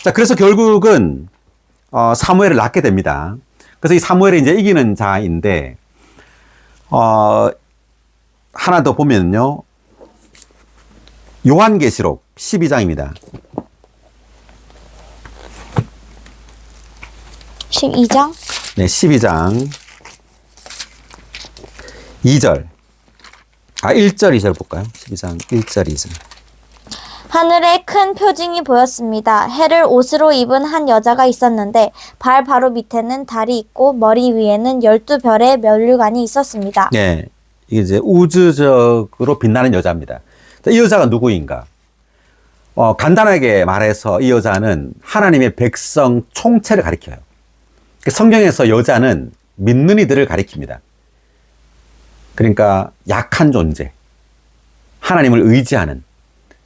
자, 그래서 결국은 사무엘을 낳게 됩니다. 그래서 이 사무엘이 이제 이기는 자인데 하나 더 보면요. 요한계시록 12장입니다. 12장? 네, 12장 2절. 1절, 2절 볼까요? 12장 1절, 2절. 하늘에 큰 표징이 보였습니다. 해를 옷으로 입은 한 여자가 있었는데 발 바로 밑에는 달이 있고 머리 위에는 12별의 면류관이 있었습니다. 네, 이게 이제 우주적으로 빛나는 여자입니다. 이 여자가 누구인가? 간단하게 말해서 이 여자는 하나님의 백성 총체를 가리켜요. 성경에서 여자는 믿는 이들을 가리킵니다. 그러니까 약한 존재, 하나님을 의지하는,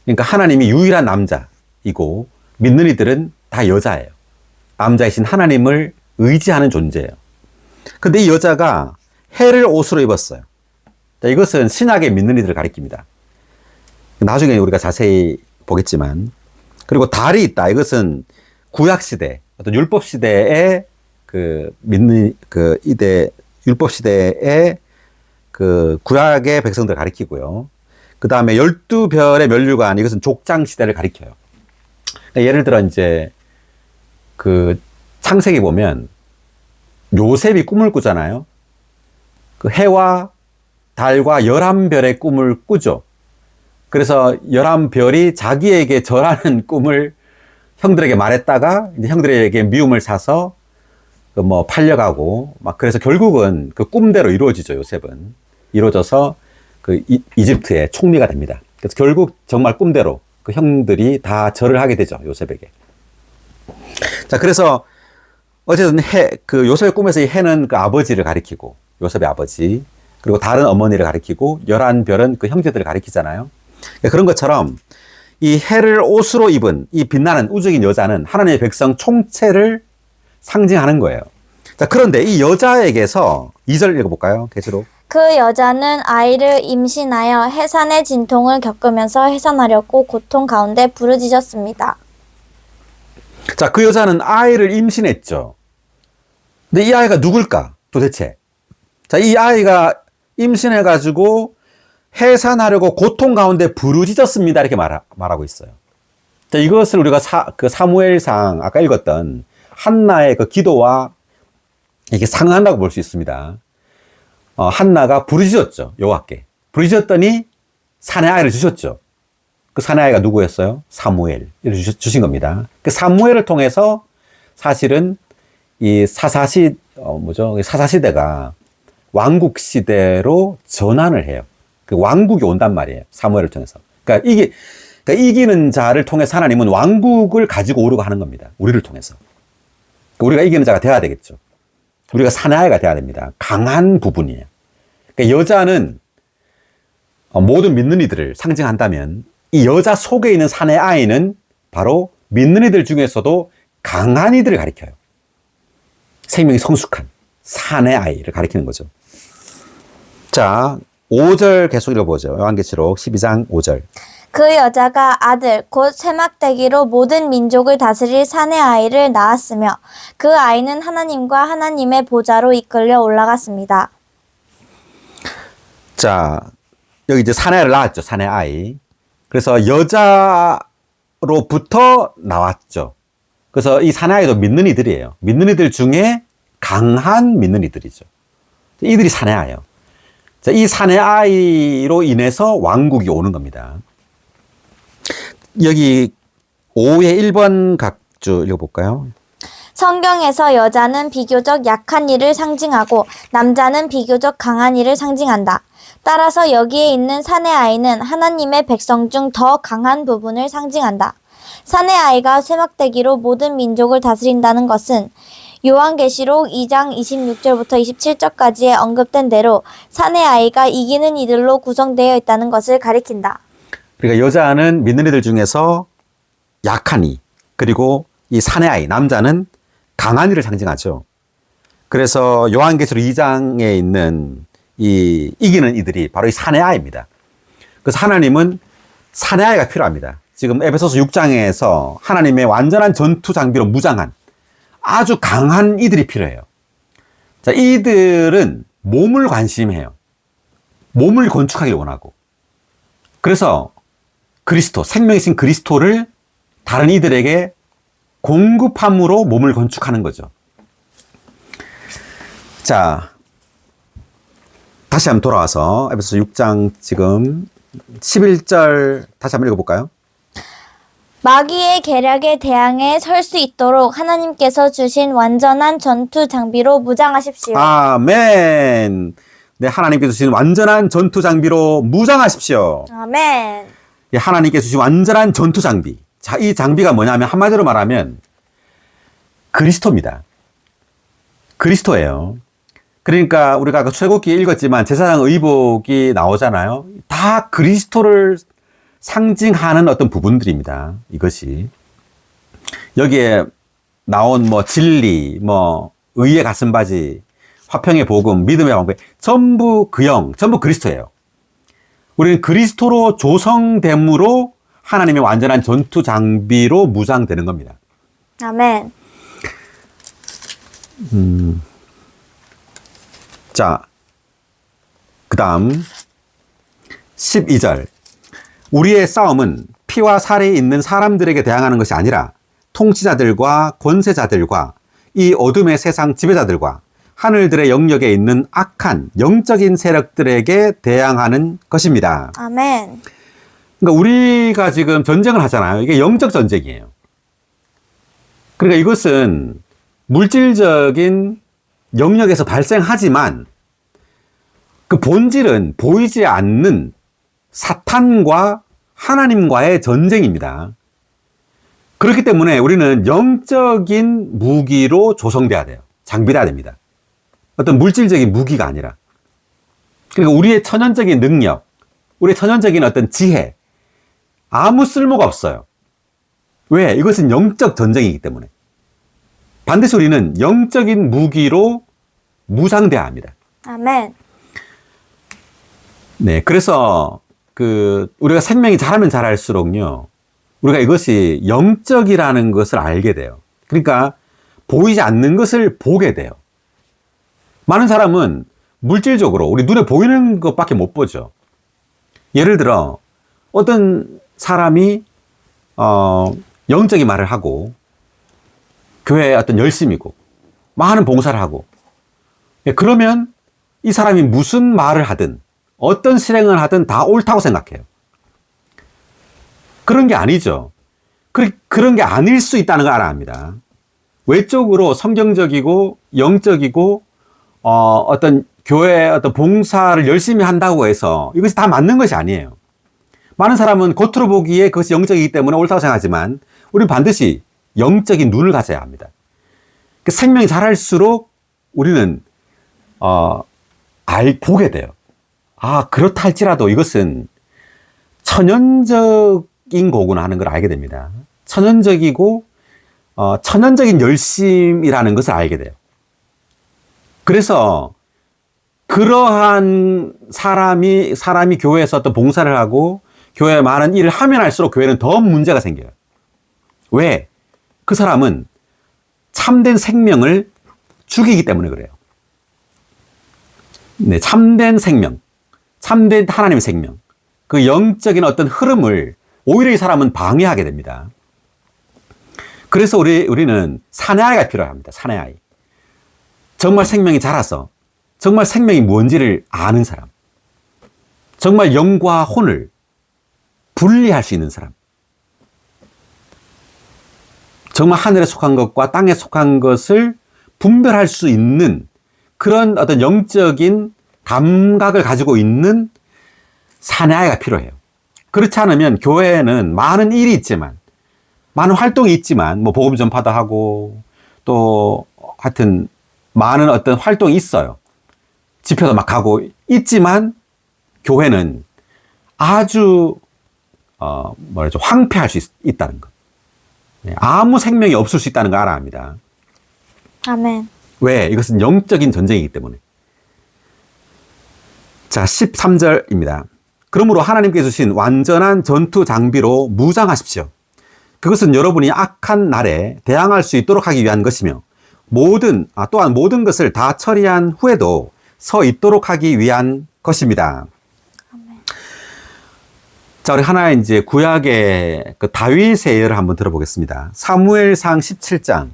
그러니까 하나님이 유일한 남자이고 믿는 이들은 다 여자예요. 남자이신 하나님을 의지하는 존재예요. 근데 이 여자가 해를 옷으로 입었어요. 자, 이것은 신약의 믿는 이들을 가리킵니다. 나중에 우리가 자세히 보겠지만, 그리고 달이 있다. 이것은 구약 시대, 어떤 율법 시대의 율법 시대의 구약의 백성들을 가리키고요. 그 다음에 12별의 면류관, 이것은 족장 시대를 가리켜요. 그러니까 예를 들어 이제 창세기 보면 요셉이 꿈을 꾸잖아요. 해와 달과 11별의 꿈을 꾸죠. 그래서 11별이 자기에게 절하는 꿈을 형들에게 말했다가 이제 형들에게 미움을 사서 팔려가고 그래서 결국은 그 꿈대로 이루어지죠. 요셉은 이루어져서 이집트의 총리가 됩니다. 그래서 결국 정말 꿈대로 그 형들이 다 절을 하게 되죠. 요셉에게. 자, 그래서 어쨌든 요셉의 꿈에서 이 해는 그 아버지를 가리키고, 요셉의 아버지, 그리고 다른 어머니를 가리키고 11별은 그 형제들을 가리키잖아요. 그런 것처럼 이 해를 옷으로 입은 이 빛나는 우주적인 여자는 하나님의 백성 총체를 상징하는 거예요. 자, 그런데 이 여자에게서 2절 읽어볼까요? 계시록. 그 여자는 아이를 임신하여 해산의 진통을 겪으면서 해산하려고 고통 가운데 부르짖었습니다. 자, 그 여자는 아이를 임신했죠. 근데 이 아이가 누굴까? 도대체. 자, 이 아이가 임신해가지고 해산하려고 고통 가운데 부르짖었습니다. 이렇게 말하고 있어요. 자, 이것을 우리가 사무엘상 아까 읽었던 한나의 그 기도와 이게 상응한다고 볼 수 있습니다. 한나가 부르짖었죠. 여호와께. 부르짖었더니 사내 아이를 주셨죠. 그 사내 아이가 누구였어요? 사무엘을 주신 겁니다. 그 사무엘을 통해서 사실은 이 사사시대가 왕국 시대로 전환을 해요. 그 왕국이 온단 말이에요. 사무엘을 통해서. 그러니까 이기는 자를 통해서 하나님은 왕국을 가지고 오려고 하는 겁니다. 우리를 통해서. 우리가 이기는 자가 돼야 되겠죠. 우리가 사내 아이가 돼야 됩니다. 강한 부분이에요. 그러니까 여자는 모든 믿는 이들을 상징한다면 이 여자 속에 있는 사내 아이는 바로 믿는 이들 중에서도 강한 이들을 가리켜요. 생명이 성숙한 사내 아이를 가리키는 거죠. 자, 5절 계속 읽어보죠. 요한계시록 12장 5절. 그 여자가 아들 곧 쇠막대기로 모든 민족을 다스릴 사내 아이를 낳았으며 그 아이는 하나님과 하나님의 보좌로 이끌려 올라갔습니다. 자, 여기 이제 사내 아이를 낳았죠. 사내 아이. 그래서 여자로부터 나왔죠. 그래서 이 사내 아이도 믿는 이들이에요. 믿는 이들 중에 강한 믿는 이들이죠. 이들이 사내 아이예요. 자, 이 사내 아이로 인해서 왕국이 오는 겁니다. 여기 5의 1번 각주 읽어볼까요? 성경에서 여자는 비교적 약한 이를 상징하고 남자는 비교적 강한 이를 상징한다. 따라서 여기에 있는 사내 아이는 하나님의 백성 중 더 강한 부분을 상징한다. 사내 아이가 쇠막대기로 모든 민족을 다스린다는 것은 요한계시록 2장 26절부터 27절까지에 언급된 대로 사내 아이가 이기는 이들로 구성되어 있다는 것을 가리킨다. 그러니까 여자는 믿는 이들 중에서 약한 이, 그리고 이 사내 아이, 남자는 강한 이를 상징하죠. 그래서 요한계시록 2장에 있는 이 이기는 이들이 바로 이 사내 아이입니다. 그래서 하나님은 사내 아이가 필요합니다. 지금 에베소서 6장에서 하나님의 완전한 전투 장비로 무장한 아주 강한 이들이 필요해요. 자, 이들은 몸을 관심해요. 몸을 건축하길 원하고. 그래서 그리스도, 생명이신 그리스도를 다른 이들에게 공급함으로 몸을 건축하는 거죠. 자, 다시 한번 돌아와서 에베소서 6장 지금 11절 다시 한번 읽어볼까요? 마귀의 계략에 대항해 설 수 있도록 하나님께서 주신 완전한 전투 장비로 무장하십시오. 아멘. 네, 하나님께서 주신 완전한 전투 장비로 무장하십시오. 아멘. 예, 하나님께서 주신 완전한 전투 장비. 자, 이 장비가 뭐냐면 한마디로 말하면 그리스도입니다. 그리스도예요. 그러니까 우리가 아까 출애굽기 읽었지만 제사장 의복이 나오잖아요. 다 그리스도를 상징하는 어떤 부분들입니다. 이것이 여기에 나온 뭐 진리, 뭐 의의 가슴바지, 화평의 복음, 믿음의 방패, 전부 그 영, 전부 그리스도예요. 우리는 그리스도로 조성됨으로 하나님의 완전한 전투 장비로 무장되는 겁니다. 아멘. 자, 그 다음 12절. 우리의 싸움은 피와 살이 있는 사람들에게 대항하는 것이 아니라 통치자들과 권세자들과 이 어둠의 세상 지배자들과 하늘들의 영역에 있는 악한 영적인 세력들에게 대항하는 것입니다. 아멘. 그러니까 우리가 지금 전쟁을 하잖아요. 이게 영적 전쟁이에요. 그러니까 이것은 물질적인 영역에서 발생하지만 그 본질은 보이지 않는 사탄과 하나님과의 전쟁입니다. 그렇기 때문에 우리는 영적인 무기로 조성돼야 돼요. 장비돼야 됩니다. 어떤 물질적인 무기가 아니라. 그러니까 우리의 천연적인 능력, 우리의 천연적인 어떤 지혜, 아무 쓸모가 없어요. 왜? 이것은 영적 전쟁이기 때문에. 반드시 우리는 영적인 무기로 무장돼야 합니다. 아멘. 네, 그래서 우리가 생명이 자라면 자랄수록요, 우리가 이것이 영적이라는 것을 알게 돼요. 그러니까 보이지 않는 것을 보게 돼요. 많은 사람은 물질적으로 우리 눈에 보이는 것밖에 못 보죠. 예를 들어 어떤 사람이 영적인 말을 하고 교회에 어떤 열심이고 많은 봉사를 하고, 그러면 이 사람이 무슨 말을 하든 어떤 실행을 하든 다 옳다고 생각해요. 그런 게 아니죠. 그런 게 아닐 수 있다는 걸 알아야 합니다. 외적으로 성경적이고 영적이고 어떤 교회 어떤 봉사를 열심히 한다고 해서 이것이 다 맞는 것이 아니에요. 많은 사람은 겉으로 보기에 그것이 영적이기 때문에 옳다고 생각하지만 우리는 반드시 영적인 눈을 가져야 합니다. 생명이 자랄수록 우리는 보게 돼요. 아, 그렇다 할지라도 이것은 천연적인 거구나 하는 걸 알게 됩니다. 천연적이고 천연적인 열심이라는 것을 알게 돼요. 그래서 그러한 사람이 교회에서 어떤 봉사를 하고 교회에 많은 일을 하면 할수록 교회는 더 문제가 생겨요. 왜? 그 사람은 참된 생명을 죽이기 때문에 그래요. 네, 참된 생명, 참된 하나님의 생명, 그 영적인 어떤 흐름을 오히려 이 사람은 방해하게 됩니다. 그래서 우리는 사내아이가 필요합니다. 사내아이. 정말 생명이 자라서 정말 생명이 뭔지를 아는 사람. 정말 영과 혼을 분리할 수 있는 사람. 정말 하늘에 속한 것과 땅에 속한 것을 분별할 수 있는 그런 어떤 영적인 감각을 가지고 있는 사내아이가 필요해요. 그렇지 않으면 교회에는 많은 일이 있지만, 많은 활동이 있지만, 뭐 복음 전파도 하고, 또 하여튼 많은 어떤 활동이 있어요. 집회도 막 가고 있지만, 교회는 아주 황폐할 수 있다는 것. 아무 생명이 없을 수 있다는 걸 알아야 합니다. 아멘. 왜? 이것은 영적인 전쟁이기 때문에. 자, 13절입니다. 그러므로 하나님께 주신 완전한 전투 장비로 무장하십시오. 그것은 여러분이 악한 날에 대항할 수 있도록 하기 위한 것이며 또한 모든 것을 다 처리한 후에도 서 있도록 하기 위한 것입니다. 아멘. 자, 우리 하나의 이제 구약의 그 다윗의 예를 한번 들어보겠습니다. 사무엘상 17장.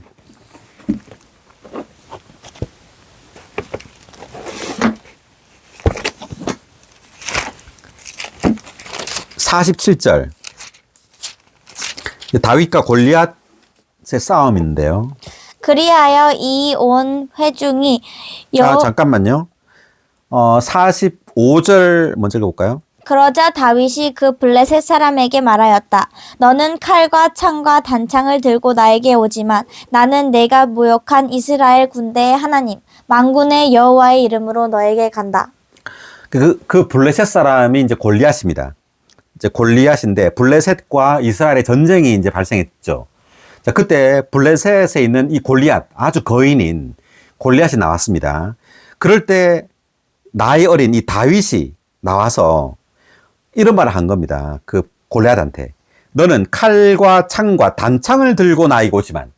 47절. 다윗과 골리앗의 싸움인데요. 그리하여 이 온 회중이 잠깐만요. 45절 먼저 읽어볼까요? 그러자 다윗이 그 블레셋 사람에게 말하였다. 너는 칼과 창과 단창을 들고 나에게 오지만 나는 내가 모욕한 이스라엘 군대의 하나님 만군의 여호와의 이름으로 너에게 간다. 그 블레셋 사람이 이제 골리앗입니다. 이제 골리앗인데 블레셋과 이스라엘의 전쟁이 이제 발생했죠. 자, 그때 블레셋에 있는 이 골리앗, 아주 거인인 골리앗이 나왔습니다. 그럴 때 나이 어린 이 다윗이 나와서 이런 말을 한 겁니다. 그 골리앗한테. 너는 칼과 창과 단창을 들고 나에게 오지만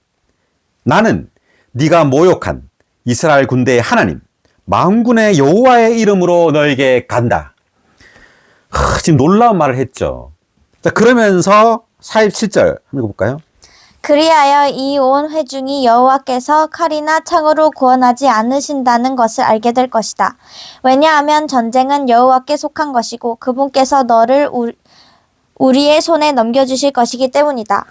나는 네가 모욕한 이스라엘 군대의 하나님 만군의 여호와의 이름으로 너에게 간다. 지금 놀라운 말을 했죠. 자, 그러면서 47절 한번 읽어볼까요? 그리하여 이 온 회중이 여호와께서 칼이나 창으로 구원하지 않으신다는 것을 알게 될 것이다. 왜냐하면 전쟁은 여호와께 속한 것이고 그분께서 너를 우리의 손에 넘겨주실 것이기 때문이다.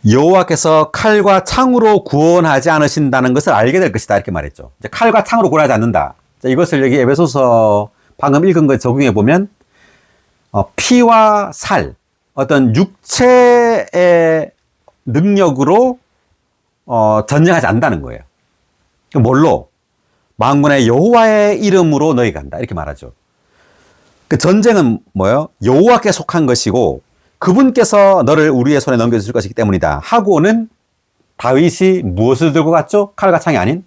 여호와께서 칼과 창으로 구원하지 않으신다는 것을 알게 될 것이다. 이렇게 말했죠. 이제 칼과 창으로 구원하지 않는다. 자, 이것을 여기 에베소서 방금 읽은 거 적용해 보면 피와 살, 어떤 육체의 능력으로 전쟁하지 않는다는 거예요. 뭘로? 만군의 여호와의 이름으로 너희 간다. 이렇게 말하죠. 그 전쟁은 뭐예요? 여호와께 속한 것이고 그분께서 너를 우리의 손에 넘겨주실 것이기 때문이다. 하고는 다윗이 무엇을 들고 갔죠? 칼과 창이 아닌?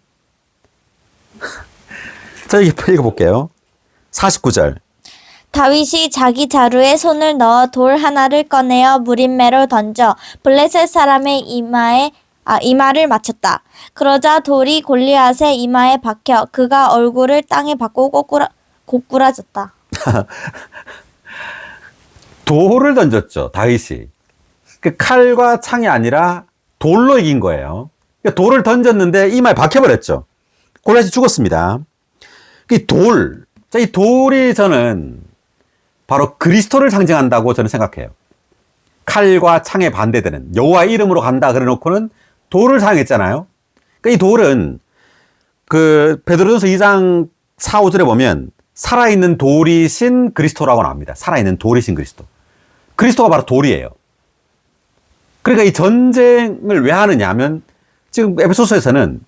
자, 읽어볼게요. 49절. 다윗이 자기 자루에 손을 넣어 돌 하나를 꺼내어 무림매로 던져 블레셋 사람의 이마를 맞췄다. 그러자 돌이 골리앗의 이마에 박혀 그가 얼굴을 땅에 박고 고꾸라졌다. 돌을 던졌죠, 다윗이. 그 칼과 창이 아니라 돌로 이긴 거예요. 그러니까 돌을 던졌는데 이마에 박혀버렸죠. 골리앗이 죽었습니다. 이 돌, 자, 이 돌이 저는 바로 그리스도를 상징한다고 저는 생각해요. 칼과 창에 반대되는 여호와 이름으로 간다 그래 놓고는 돌을 사용했잖아요. 그러니까 이 돌은 그 베드로전서 2장 4, 5절에 보면 살아있는 돌이신 그리스도라고 나옵니다. 살아있는 돌이신 그리스도. 그리스도가 바로 돌이에요. 그러니까 이 전쟁을 왜 하느냐 하면 지금 에베소서에서는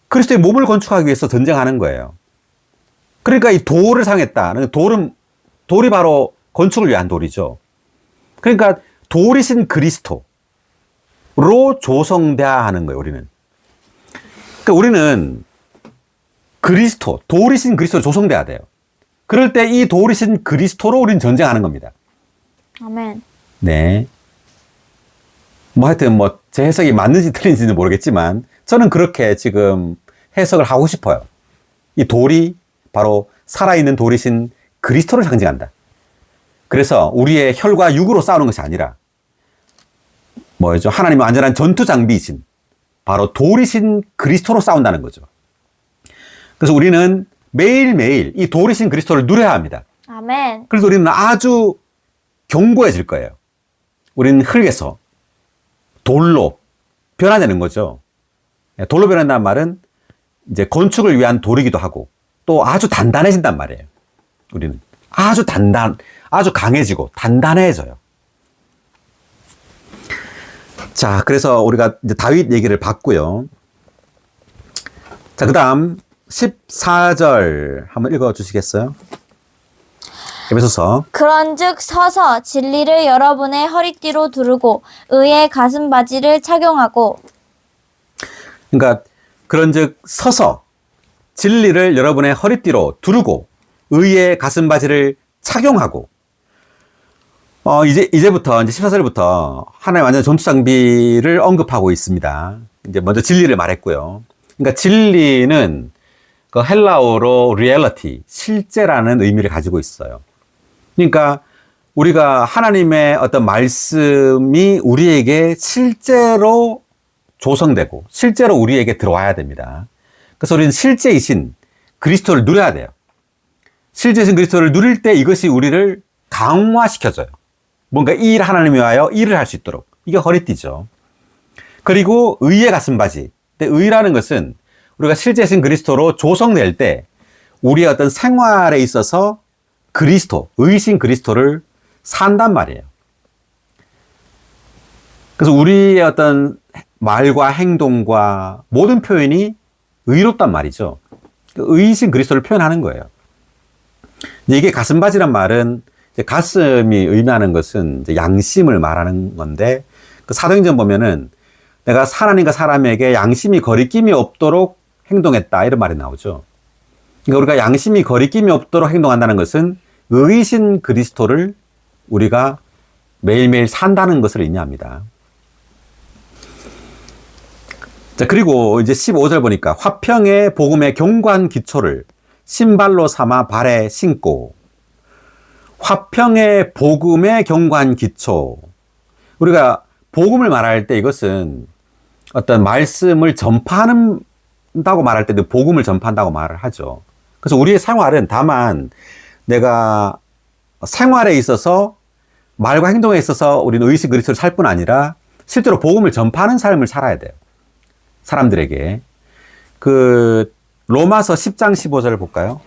그리스도의 몸을 건축하기 위해서 전쟁하는 거예요. 그러니까 이 돌을 사용했다. 돌이 바로 건축을 위한 돌이죠. 그러니까 돌이신 그리스도로 조성돼야 하는 거예요, 우리는. 그러니까 우리는 돌이신 그리스도로 조성돼야 돼요. 그럴 때 이 돌이신 그리스도로 우리는 전쟁하는 겁니다. 아멘. 네. 뭐 하여튼 제 해석이 맞는지 틀린지는 모르겠지만 저는 그렇게 지금 해석을 하고 싶어요. 이 돌이 바로 살아있는 돌이신 그리스도를 상징한다. 그래서 우리의 혈과 육으로 싸우는 것이 아니라 뭐죠? 하나님의 완전한 전투 장비이신 바로 돌이신 그리스도로 싸운다는 거죠. 그래서 우리는 매일매일 이 돌이신 그리스도를 누려야 합니다. 아멘. 그래서 우리는 아주 견고해질 거예요. 우리는 흙에서 돌로 변화되는 거죠. 돌로 변한다는 말은 이제 건축을 위한 돌이기도 하고 또 아주 단단해진단 말이에요. 우리는 아주 강해지고 단단해져요. 자, 그래서 우리가 이제 다윗 얘기를 봤고요. 자, 그 다음 14절 한번 읽어 주시겠어요? 에베소서. 그런즉 서서 진리를 여러분의 허리띠로 두르고 의의 가슴바지를 착용하고. 그러니까 그런즉 서서 진리를 여러분의 허리띠로 두르고 의의 가슴바지를 착용하고. 이제부터 이제 14절부터 하나의 완전 전투 장비를 언급하고 있습니다. 이제 먼저 진리를 말했고요. 그러니까 진리는 그 헬라어로 reality, 실제라는 의미를 가지고 있어요. 그러니까 우리가 하나님의 어떤 말씀이 우리에게 실제로 조성되고 실제로 우리에게 들어와야 됩니다. 그래서 우리는 실제이신 그리스도를 누려야 돼요. 실제이신 그리스도를 누릴 때 이것이 우리를 강화시켜줘요. 뭔가 이 일 하나님이 위하여 일을 할 수 있도록. 이게 허리띠죠. 그리고 의의 가슴바지. 근데 의라는 것은 우리가 실제이신 그리스도로 조성될 때 우리의 어떤 생활에 있어서 의신 그리스도를 산단 말이에요. 그래서 우리의 어떤 말과 행동과 모든 표현이 의롭단 말이죠. 의신 그리스도를 표현하는 거예요. 이게 가슴바지란 말은 가슴이 의미하는 것은 이제 양심을 말하는 건데 그 사도행전 보면은 내가 하나님과 사람에게 양심이 거리낌이 없도록 행동했다 이런 말이 나오죠. 그러니까 우리가 양심이 거리낌이 없도록 행동한다는 것은 의신 그리스도를 우리가 매일매일 산다는 것을 의미합니다. 자, 그리고 이제 15절 보니까 화평의 복음의 견고한 기초를 신발로 삼아 발에 신고. 화평의 복음의 견고한 기초. 우리가 복음을 말할 때 이것은 어떤 말씀을 전파한다고 말할 때도 복음을 전파한다고 말을 하죠. 그래서 우리의 생활은 다만 내가 생활에 있어서 말과 행동에 있어서 우리는 의식 그리스도를 살 뿐 아니라 실제로 복음을 전파하는 삶을 살아야 돼요. 사람들에게. 그 로마서 10장 15절을 볼까요?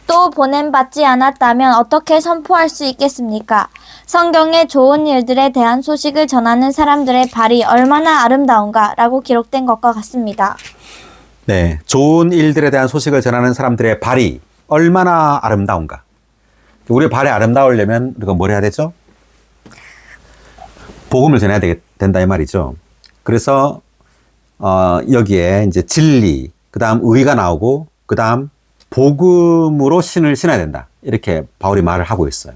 또 보냄받지 않았다면 어떻게 선포할 수 있겠습니까? 성경의 좋은 일들에 대한 소식을 전하는 사람들의 발이 얼마나 아름다운가 라고 기록된 것과 같습니다. 네, 좋은 일들에 대한 소식을 전하는 사람들의 발이 얼마나 아름다운가. 우리의 발이 아름다우려면 우리가 뭘 해야 되죠? 복음을 전해야 된다 이 말이죠. 그래서 여기에 이제 진리, 그 다음 의가 나오고 그 다음 복음으로 신을 신어야 된다. 이렇게 바울이 말을 하고 있어요.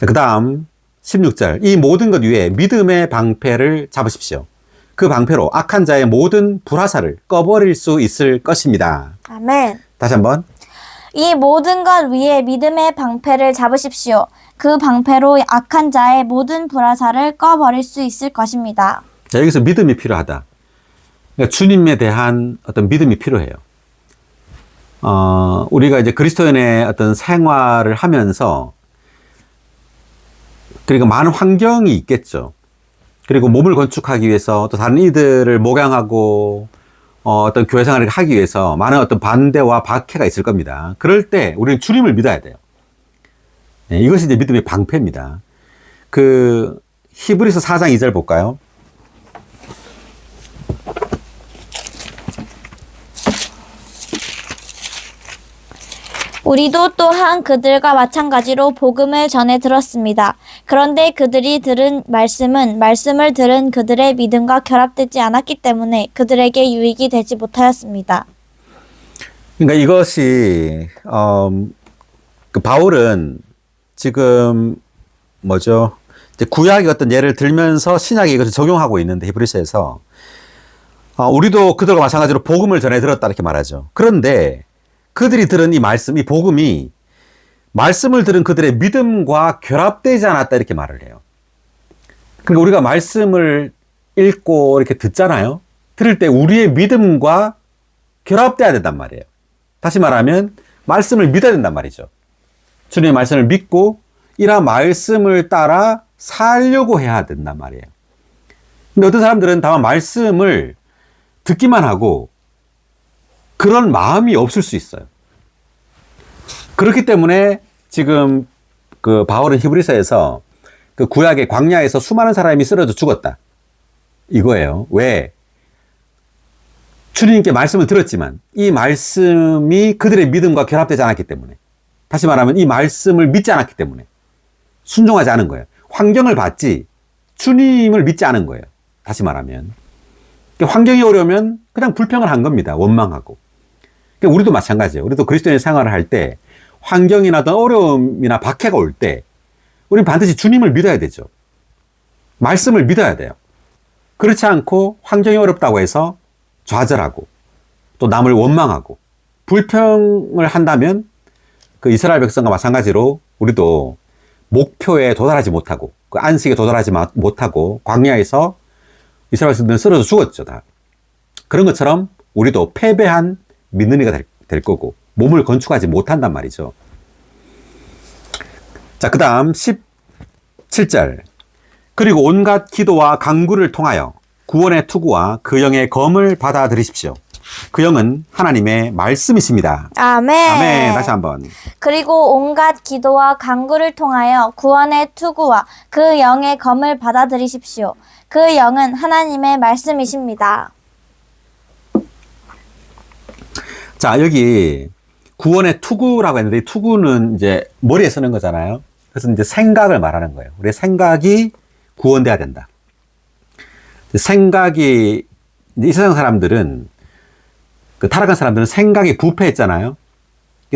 그 다음 16절. 이 모든 것 위에 믿음의 방패를 잡으십시오. 그 방패로 악한 자의 모든 불화살을 꺼버릴 수 있을 것입니다. 아멘. 다시 한번. 이 모든 것 위에 믿음의 방패를 잡으십시오. 그 방패로 악한 자의 모든 불화살을 꺼버릴 수 있을 것입니다. 자, 여기서 믿음이 필요하다. 그러니까 주님에 대한 어떤 믿음이 필요해요. 우리가 이제 그리스도인의 어떤 생활을 하면서, 그리고 많은 환경이 있겠죠. 그리고 몸을 건축하기 위해서 또 다른 이들을 목양하고 어떤 교회 생활을 하기 위해서 많은 어떤 반대와 박해가 있을 겁니다. 그럴 때 우리는 주님을 믿어야 돼요. 네, 이것이 이제 믿음의 방패입니다. 그 히브리서 4장 2절 볼까요? 우리도 또한 그들과 마찬가지로 복음을 전해 들었습니다. 그런데 그들이 들은 말씀을 들은 그들의 믿음과 결합되지 않았기 때문에 그들에게 유익이 되지 못하였습니다. 그러니까 이것이 그 바울은 지금 뭐죠? 이제 구약의 어떤 예를 들면서 신약에 이것을 적용하고 있는데, 히브리서에서 우리도 그들과 마찬가지로 복음을 전해 들었다 이렇게 말하죠. 그런데 그들이 들은 이 말씀, 이 복음이 말씀을 들은 그들의 믿음과 결합되지 않았다 이렇게 말을 해요. 그러니까 우리가 말씀을 읽고 이렇게 듣잖아요. 들을 때 우리의 믿음과 결합돼야 된단 말이에요. 다시 말하면 말씀을 믿어야 된단 말이죠. 주님의 말씀을 믿고 이러한 말씀을 따라 살려고 해야 된단 말이에요. 근데 어떤 사람들은 다만 말씀을 듣기만 하고 그런 마음이 없을 수 있어요. 그렇기 때문에 지금 그 바울은 히브리서에서 그 구약의 광야에서 수많은 사람이 쓰러져 죽었다. 이거예요. 왜? 주님께 말씀을 들었지만 이 말씀이 그들의 믿음과 결합되지 않았기 때문에, 다시 말하면 이 말씀을 믿지 않았기 때문에, 순종하지 않은 거예요. 환경을 봤지 주님을 믿지 않은 거예요. 다시 말하면 환경이 어려우면 그냥 불평을 한 겁니다. 원망하고. 우리도 마찬가지예요. 우리도 그리스도인의 생활을 할 때 환경이나 어떤 어려움이나 박해가 올 때 우리는 반드시 주님을 믿어야 되죠. 말씀을 믿어야 돼요. 그렇지 않고 환경이 어렵다고 해서 좌절하고 또 남을 원망하고 불평을 한다면 그 이스라엘 백성과 마찬가지로 우리도 목표에 도달하지 못하고 그 안식에 도달하지 못하고 광야에서 이스라엘 백성들은 쓰러져 죽었죠. 다. 그런 것처럼 우리도 패배한 믿는 이가 될 거고 몸을 건축하지 못한단 말이죠. 자, 그 다음 17절. 그리고 온갖 기도와 간구를 통하여 구원의 투구와 그 영의 검을 받아들이십시오. 그 영은 하나님의 말씀이십니다. 아멘. 아멘. 다시 한번. 그리고 온갖 기도와 간구를 통하여 구원의 투구와 그 영의 검을 받아들이십시오. 그 영은 하나님의 말씀이십니다. 자, 여기 구원의 투구라고 했는데, 이 투구는 이제 머리에 쓰는 거잖아요. 그래서 이제 생각을 말하는 거예요. 우리의 생각이 구원돼야 된다. 생각이, 이 세상 사람들은, 그 타락한 사람들은 생각이 부패했잖아요.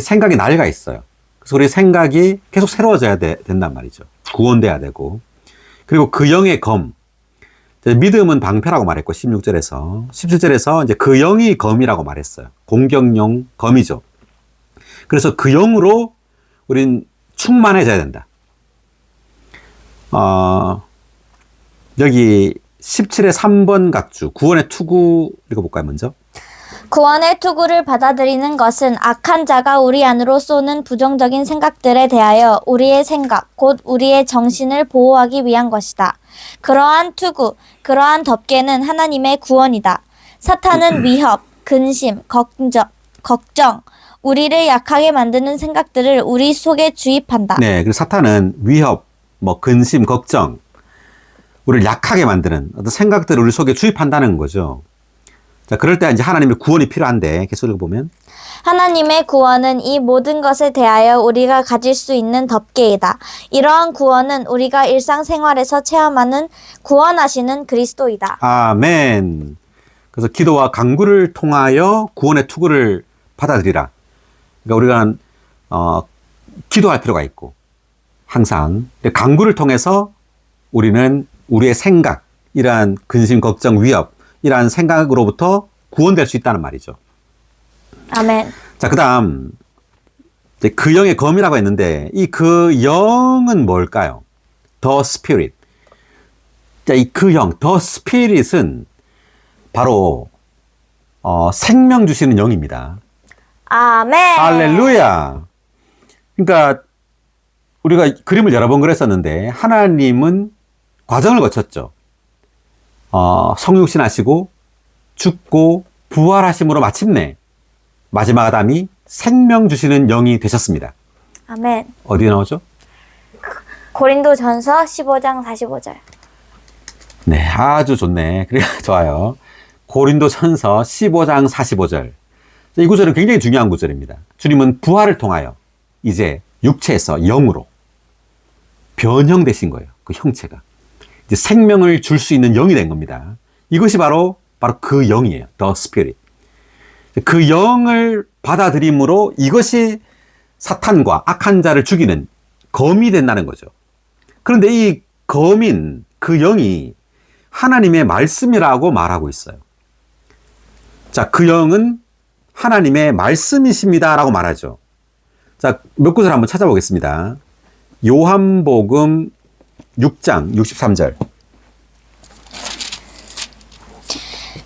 생각이 나이가 있어요. 그래서 우리 생각이 계속 새로워져야 된단 말이죠. 구원돼야 되고. 그리고 그 영의 검. 믿음은 방패라고 말했고, 16절에서. 17절에서 이제 그 영이 검이라고 말했어요. 공격용 검이죠. 그래서 그 영으로 우린 충만해져야 된다. 여기 17의 3번 각주, 구원의 투구 읽어볼까요, 먼저? 구원의 투구를 받아들이는 것은 악한 자가 우리 안으로 쏘는 부정적인 생각들에 대하여 우리의 생각, 곧 우리의 정신을 보호하기 위한 것이다. 그러한 투구, 그러한 덮개는 하나님의 구원이다. 사탄은 위협, 근심, 걱정, 우리를 약하게 만드는 생각들을 우리 속에 주입한다. 네, 그래서 사탄은 위협, 근심, 걱정, 우리를 약하게 만드는 어떤 생각들을 우리 속에 주입한다는 거죠. 자, 그럴 때 이제 하나님의 구원이 필요한데, 계속 읽어보면. 하나님의 구원은 이 모든 것에 대하여 우리가 가질 수 있는 덮개이다. 이러한 구원은 우리가 일상생활에서 체험하는 구원하시는 그리스도이다. 아멘. 그래서 기도와 간구를 통하여 구원의 투구를 받아들이라. 그러니까 우리가 기도할 필요가 있고, 항상 간구를 통해서 우리는 우리의 생각, 이러한 근심, 걱정, 위협, 이러한 생각으로부터 구원될 수 있다는 말이죠. 아멘. 자, 그 다음 이제 그 영의 검이라고 했는데 이 그 영은 뭘까요? The Spirit. 자, 이 그 영, The Spirit은 바로 생명 주시는 영입니다. 아멘. 할렐루야. 그러니까 우리가 그림을 여러 번 그렸었는데 하나님은 과정을 거쳤죠. 성육신 하시고 죽고 부활하심으로 마침내 마지막 아담이 생명 주시는 영이 되셨습니다. 아멘. 어디에 나오죠? 고린도전서 15장 45절. 네, 아주 좋네. 그래, 좋아요. 고린도전서 15장 45절. 이 구절은 굉장히 중요한 구절입니다. 주님은 부활을 통하여 이제 육체에서 영으로 변형되신 거예요. 그 형체가. 이제 생명을 줄 수 있는 영이 된 겁니다. 이것이 바로 그 영이에요. The Spirit. 그 영을 받아들임으로 이것이 사탄과 악한 자를 죽이는 검이 된다는 거죠. 그런데 이 검인 그 영이 하나님의 말씀이라고 말하고 있어요. 자, 그 영은 하나님의 말씀이십니다 라고 말하죠. 자, 몇 구절 한번 찾아보겠습니다. 요한복음 6장 63절.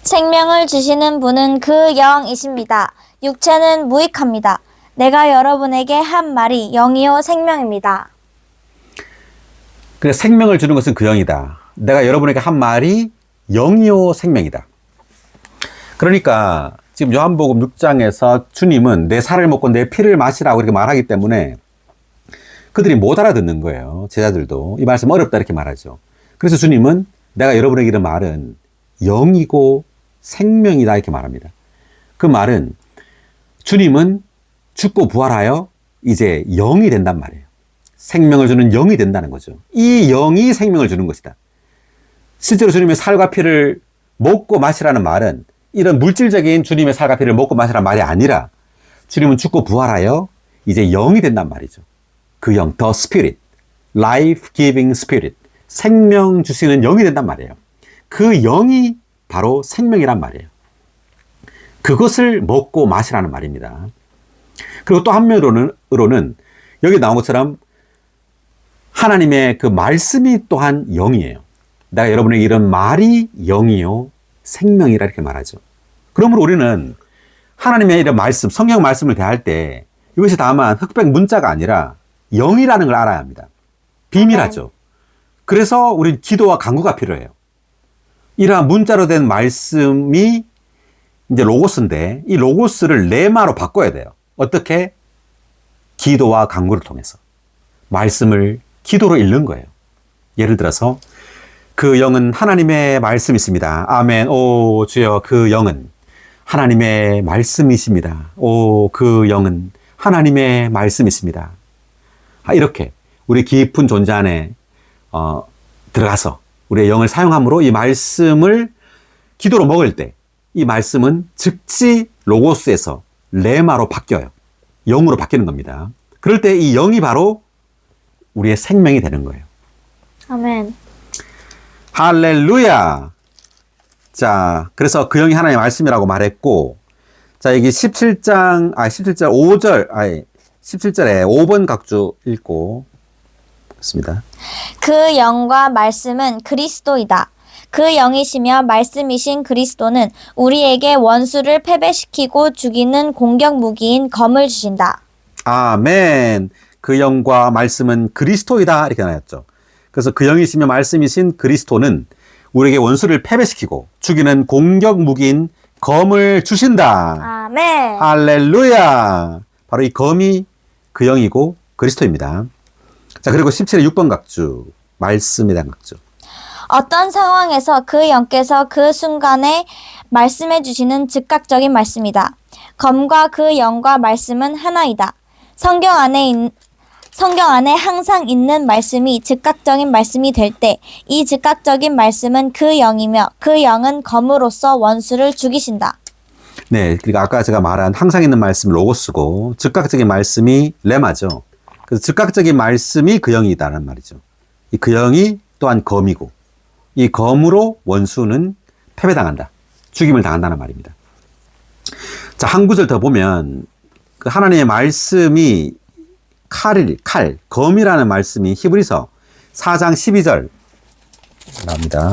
생명을 주시는 분은 그 영이십니다. 육체는 무익합니다. 내가 여러분에게 한 말이 영이요 생명입니다. 그래, 생명을 주는 것은 그 영이다. 내가 여러분에게 한 말이 영이요 생명이다. 그러니까 지금 요한복음 6장에서 주님은 내 살을 먹고 내 피를 마시라고 이렇게 말하기 때문에 그들이 못 알아듣는 거예요. 제자들도 이 말씀 어렵다 이렇게 말하죠. 그래서 주님은 내가 여러분에게 이런 말은 영이고 생명이다 이렇게 말합니다. 그 말은 주님은 죽고 부활하여 이제 영이 된단 말이에요. 생명을 주는 영이 된다는 거죠. 이 영이 생명을 주는 것이다. 실제로 주님의 살과 피를 먹고 마시라는 말은 이런 물질적인 주님의 살과 피를 먹고 마시라는 말이 아니라 주님은 죽고 부활하여 이제 영이 된단 말이죠. 그 영, The Spirit, Life-giving Spirit, 생명 주시는 영이 된단 말이에요. 그 영이 바로 생명이란 말이에요. 그것을 먹고 마시라는 말입니다. 그리고 또 한면으로는 여기 나온 것처럼 하나님의 그 말씀이 또한 영이에요. 내가 여러분에게 이런 말이 영이요 생명이라 이렇게 말하죠. 그러므로 우리는 하나님의 이런 말씀, 성경 말씀을 대할 때 이것이 다만 흑백 문자가 아니라 영이라는 걸 알아야 합니다. 비밀하죠. 그래서 우린 기도와 간구가 필요해요. 이러한 문자로 된 말씀이 이제 로고스인데 이 로고스를 레마로 바꿔야 돼요. 어떻게? 기도와 간구를 통해서 말씀을 기도로 읽는 거예요. 예를 들어서 그 영은 하나님의 말씀이십니다. 아멘. 오 주여 그 영은 하나님의 말씀이십니다. 오 그 영은 하나님의 말씀이십니다. 이렇게 우리 깊은 존재 안에 들어가서 우리의 영을 사용함으로 이 말씀을 기도로 먹을 때 이 말씀은 즉시 로고스에서 레마로 바뀌어요. 영으로 바뀌는 겁니다. 그럴 때 이 영이 바로 우리의 생명이 되는 거예요. 아멘. 할렐루야. 자, 그래서 그 영이 하나님의 말씀이라고 말했고, 자, 여기 17절 17절에 5번 각주 읽고 있습니다. 그 영과 말씀은 그리스도이다. 그 영이시며 말씀이신 그리스도는 우리에게 원수를 패배시키고 죽이는 공격 무기인 검을 주신다. 아멘. 그 영과 말씀은 그리스도이다 이렇게 나왔죠. 그래서 그 영이시며 말씀이신 그리스도는 우리에게 원수를 패배시키고 죽이는 공격 무기인 검을 주신다. 아멘. 할렐루야. 바로 이 검이 그 영이고 그리스도입니다. 자, 그리고 17의 6번 각주, 말씀에 대한 각주. 어떤 상황에서 그 영께서 그 순간에 말씀해 주시는 즉각적인 말씀이다. 검과 그 영과 말씀은 하나이다. 성경 안에 항상 있는 말씀이 즉각적인 말씀이 될 때 이 즉각적인 말씀은 그 영이며 그 영은 검으로서 원수를 죽이신다. 네, 그러니까 아까 제가 말한 항상 있는 말씀 로고스고 즉각적인 말씀이 레마죠. 그래서 즉각적인 말씀이 그 영이다라는 말이죠. 이 그 영이 또한 검이고 이 검으로 원수는 패배당한다. 죽임을 당한다는 말입니다. 자, 한 구절 더 보면 그 하나님의 말씀이 칼, 검이라는 말씀이 히브리서 4장 12절 나옵니다.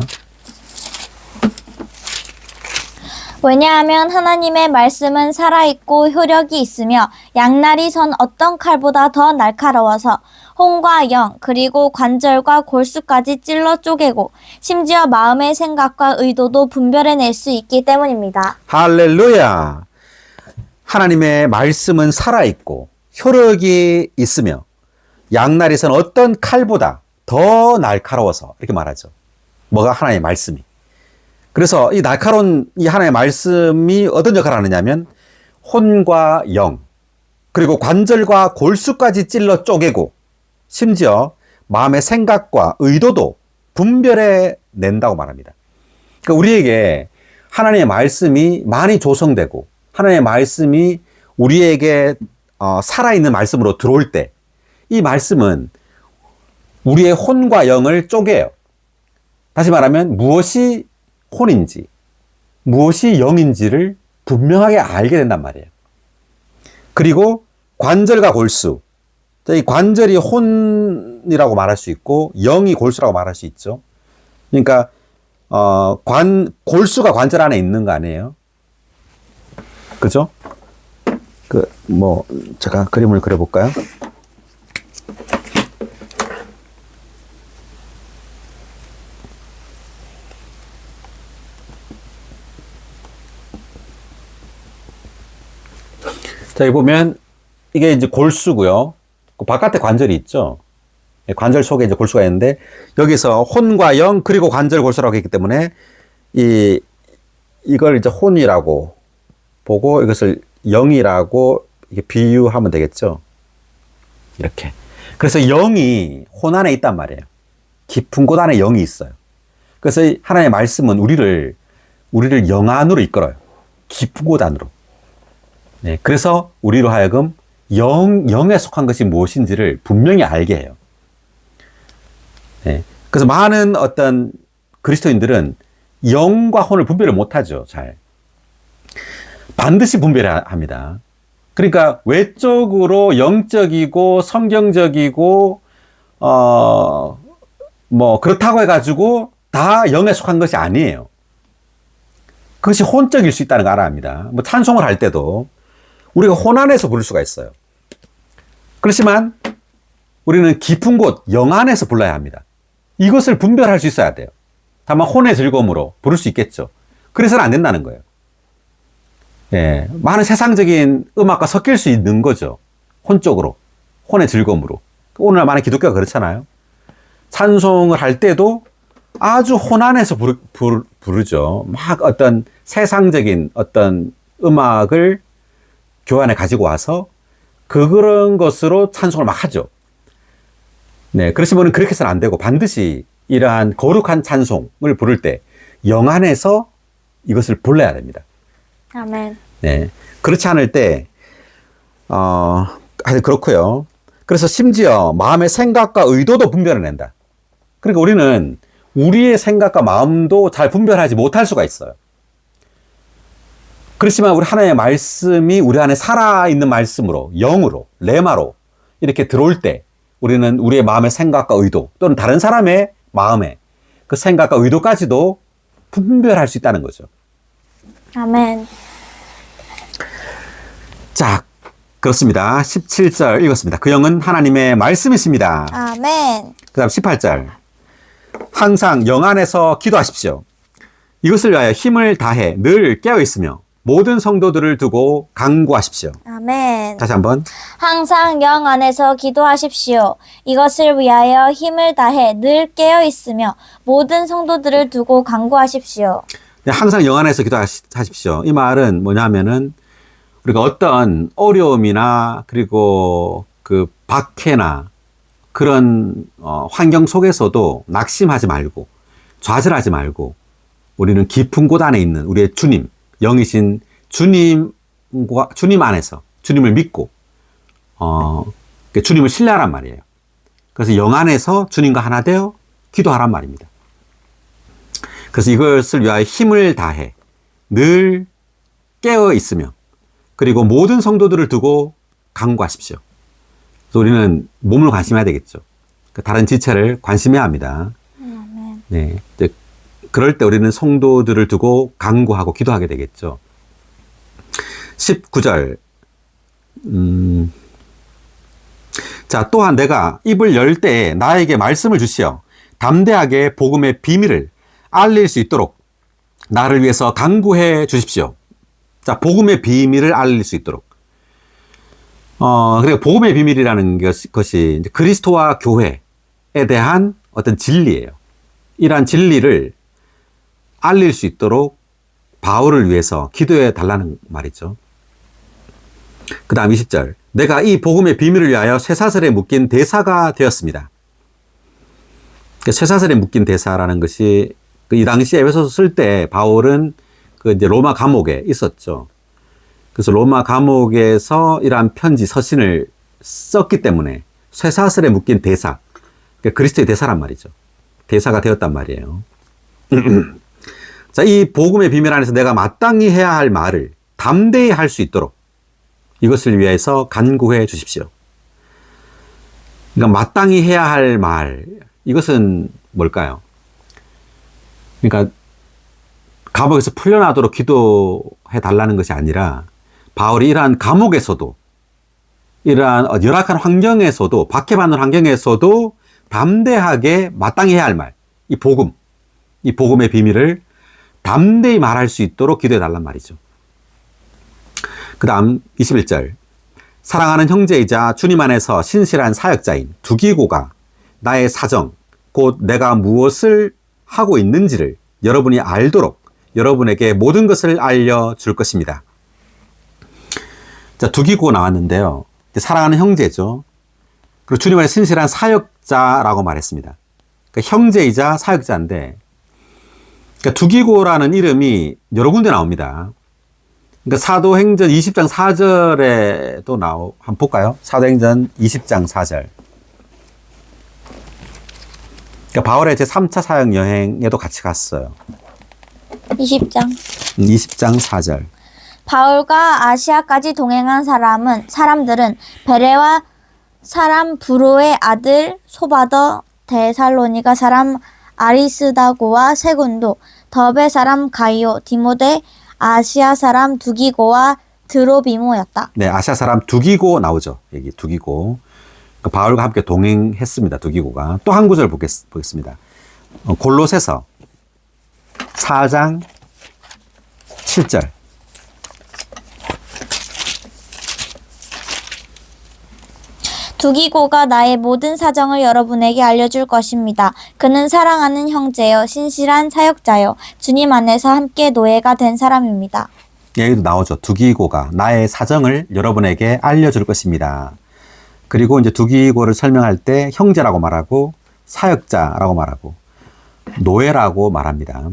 왜냐하면 하나님의 말씀은 살아있고 효력이 있으며 양날이 선 어떤 칼보다 더 날카로워서 혼과 영 그리고 관절과 골수까지 찔러 쪼개고 심지어 마음의 생각과 의도도 분별해낼 수 있기 때문입니다. 할렐루야. 하나님의 말씀은 살아있고 효력이 있으며 양날이 선 어떤 칼보다 더 날카로워서 이렇게 말하죠. 뭐가 하나님의 말씀이. 그래서 이 날카로운 이 하나님의 말씀이 어떤 역할을 하느냐면 혼과 영 그리고 관절과 골수까지 찔러 쪼개고 심지어 마음의 생각과 의도도 분별해 낸다고 말합니다. 그러니까 우리에게 하나님의 말씀이 많이 조성되고 하나님의 말씀이 우리에게 살아있는 말씀으로 들어올 때 이 말씀은 우리의 혼과 영을 쪼개요. 다시 말하면 무엇이 혼인지 무엇이 영인지를 분명하게 알게 된단 말이에요. 그리고 관절과 골수, 이 관절이 혼이라고 말할 수 있고 영이 골수라고 말할 수 있죠. 그러니까 골수가 관절 안에 있는 거 아니에요? 그죠? 제가 그림을 그려볼까요? 자, 여기 보면 이게 이제 골수고요. 그 바깥에 관절이 있죠. 관절 속에 이제 골수가 있는데 여기서 혼과 영 그리고 관절 골수라고 했기 때문에 이걸 이제 혼이라고 보고 이것을 영이라고 이렇게 비유하면 되겠죠. 이렇게. 그래서 영이 혼 안에 있단 말이에요. 깊은 곳 안에 영이 있어요. 그래서 하나님의 말씀은 우리를 영 안으로 이끌어요. 깊은 곳 안으로. 네, 그래서 우리로 하여금 영에 속한 것이 무엇인지를 분명히 알게 해요. 네, 그래서 많은 어떤 그리스도인들은 영과 혼을 분별을 못하죠. 잘. 반드시 분별해야 합니다. 그러니까 외적으로 영적이고 성경적이고 그렇다고 해가지고 다 영에 속한 것이 아니에요. 그것이 혼적일 수 있다는 걸 알아야 합니다. 찬송을 할 때도 우리가 혼 안에서 부를 수가 있어요. 그렇지만 우리는 깊은 곳, 영 안에서 불러야 합니다. 이것을 분별할 수 있어야 돼요. 다만 혼의 즐거움으로 부를 수 있겠죠. 그래서는 안 된다는 거예요. 예, 많은 세상적인 음악과 섞일 수 있는 거죠. 혼적으로, 혼의 즐거움으로. 오늘날 많은 기독교가 그렇잖아요. 찬송을 할 때도 아주 혼 안에서 부르죠. 막 어떤 세상적인 어떤 음악을 교회 안에 가지고 와서 그런 것으로 찬송을 막 하죠. 네, 그렇지만 그렇게 해서는 안 되고 반드시 이러한 거룩한 찬송을 부를 때 영 안에서 이것을 불러야 됩니다. 아멘. 네, 그렇지 않을 때 하여튼 그렇고요. 그래서 심지어 마음의 생각과 의도도 분별해낸다. 그러니까 우리는 우리의 생각과 마음도 잘 분별하지 못할 수가 있어요. 그렇지만 우리 하나님의 말씀이 우리 안에 살아있는 말씀으로, 영으로, 레마로 이렇게 들어올 때 우리는 우리의 마음의 생각과 의도 또는 다른 사람의 마음의 그 생각과 의도까지도 분별할 수 있다는 거죠. 아멘. 자, 그렇습니다. 17절 읽었습니다. 그 영은 하나님의 말씀이십니다. 아멘. 그 다음 18절. 항상 영 안에서 기도하십시오. 이것을 위하여 힘을 다해 늘 깨어있으며 모든 성도들을 두고 간구하십시오. 아멘. 다시 한번. 항상 영 안에서 기도하십시오. 이것을 위하여 힘을 다해 늘 깨어 있으며 모든 성도들을 두고 간구하십시오. 항상 영 안에서 기도하십시오. 이 말은 뭐냐면은 우리가 어떤 어려움이나 그리고 그 박해나 그런 환경 속에서도 낙심하지 말고 좌절하지 말고 우리는 깊은 곳 안에 있는 우리의 주님, 영이신 주님 안에서 주님을 믿고 주님을 신뢰하란 말이에요. 그래서 영 안에서 주님과 하나 되어 기도하란 말입니다. 그래서 이것을 위하여 힘을 다해 늘 깨어 있으며 그리고 모든 성도들을 두고 간구하십시오. 그래서 그래서 우리는 몸을 관심해야 되겠죠. 다른 지체를 관심해야 합니다. 네. 이제 그럴 때 우리는 성도들을 두고 간구하고 기도하게 되겠죠. 19절. 자, 또한 내가 입을 열 때에 나에게 말씀을 주시어 담대하게 복음의 비밀을 알릴 수 있도록 나를 위해서 간구해 주십시오. 자, 복음의 비밀을 알릴 수 있도록. 그리고 복음의 비밀이라는 것이 이제 그리스도와 교회에 대한 어떤 진리예요. 이러한 진리를 알릴 수 있도록 바울을 위해서 기도해 달라는 말이죠. 그 다음 20절. 내가 이 복음의 비밀을 위하여 쇠사슬에 묶인 대사가 되었습니다. 쇠사슬에 묶인 대사라는 것이 이 당시에 에베소서 쓸 때 바울은 그 이제 로마 감옥에 있었죠. 그래서 로마 감옥에서 이러한 편지, 서신을 썼기 때문에 쇠사슬에 묶인 대사, 그러니까 그리스도의 대사란 말이죠. 대사가 되었단 말이에요. 자, 이 복음의 비밀 안에서 내가 마땅히 해야 할 말을 담대히 할 수 있도록 이것을 위해서 간구해 주십시오. 그러니까 마땅히 해야 할 말, 이것은 뭘까요? 그러니까 감옥에서 풀려나도록 기도해 달라는 것이 아니라 바울이 이러한 감옥에서도 이러한 열악한 환경에서도 박해받는 환경에서도 담대하게 마땅히 해야 할 말, 이 복음의 비밀을 담대히 말할 수 있도록 기도해 달란 말이죠. 그 다음 21절. 사랑하는 형제이자 주님 안에서 신실한 사역자인 두기고가 나의 사정, 곧 내가 무엇을 하고 있는지를 여러분이 알도록 여러분에게 모든 것을 알려줄 것입니다. 자, 두기고 나왔는데요. 사랑하는 형제죠. 그리고 주님 안에 신실한 사역자라고 말했습니다. 그러니까 형제이자 사역자인데, 그러니까 두기고라는 이름이 여러 군데 나옵니다. 그러니까 사도행전 20장 4절에도 한번 볼까요? 사도행전 20장 4절. 그러니까 바울의 제 3차 사역 여행에도 같이 갔어요. 20장. 20장 4절. 바울과 아시아까지 동행한 사람들은 베레와 사람 브로의 아들 소바더, 데살로니가 사람 아리스다고와 세군도, 더베 사람 가이오, 디모데, 아시아 사람 두기고와 드로비모였다. 네, 아시아 사람 두기고 나오죠. 여기 두기고. 그러니까 바울과 함께 동행했습니다. 두기고가. 또 한 구절 보겠습니다. 골로새서 4장 7절. 두기고가 나의 모든 사정을 여러분에게 알려줄 것입니다. 그는 사랑하는 형제여, 신실한 사역자여, 주님 안에서 함께 노예가 된 사람입니다. 여기도 나오죠. 두기고가 나의 사정을 여러분에게 알려줄 것입니다. 그리고 이제 두기고를 설명할 때 형제라고 말하고 사역자라고 말하고 노예라고 말합니다.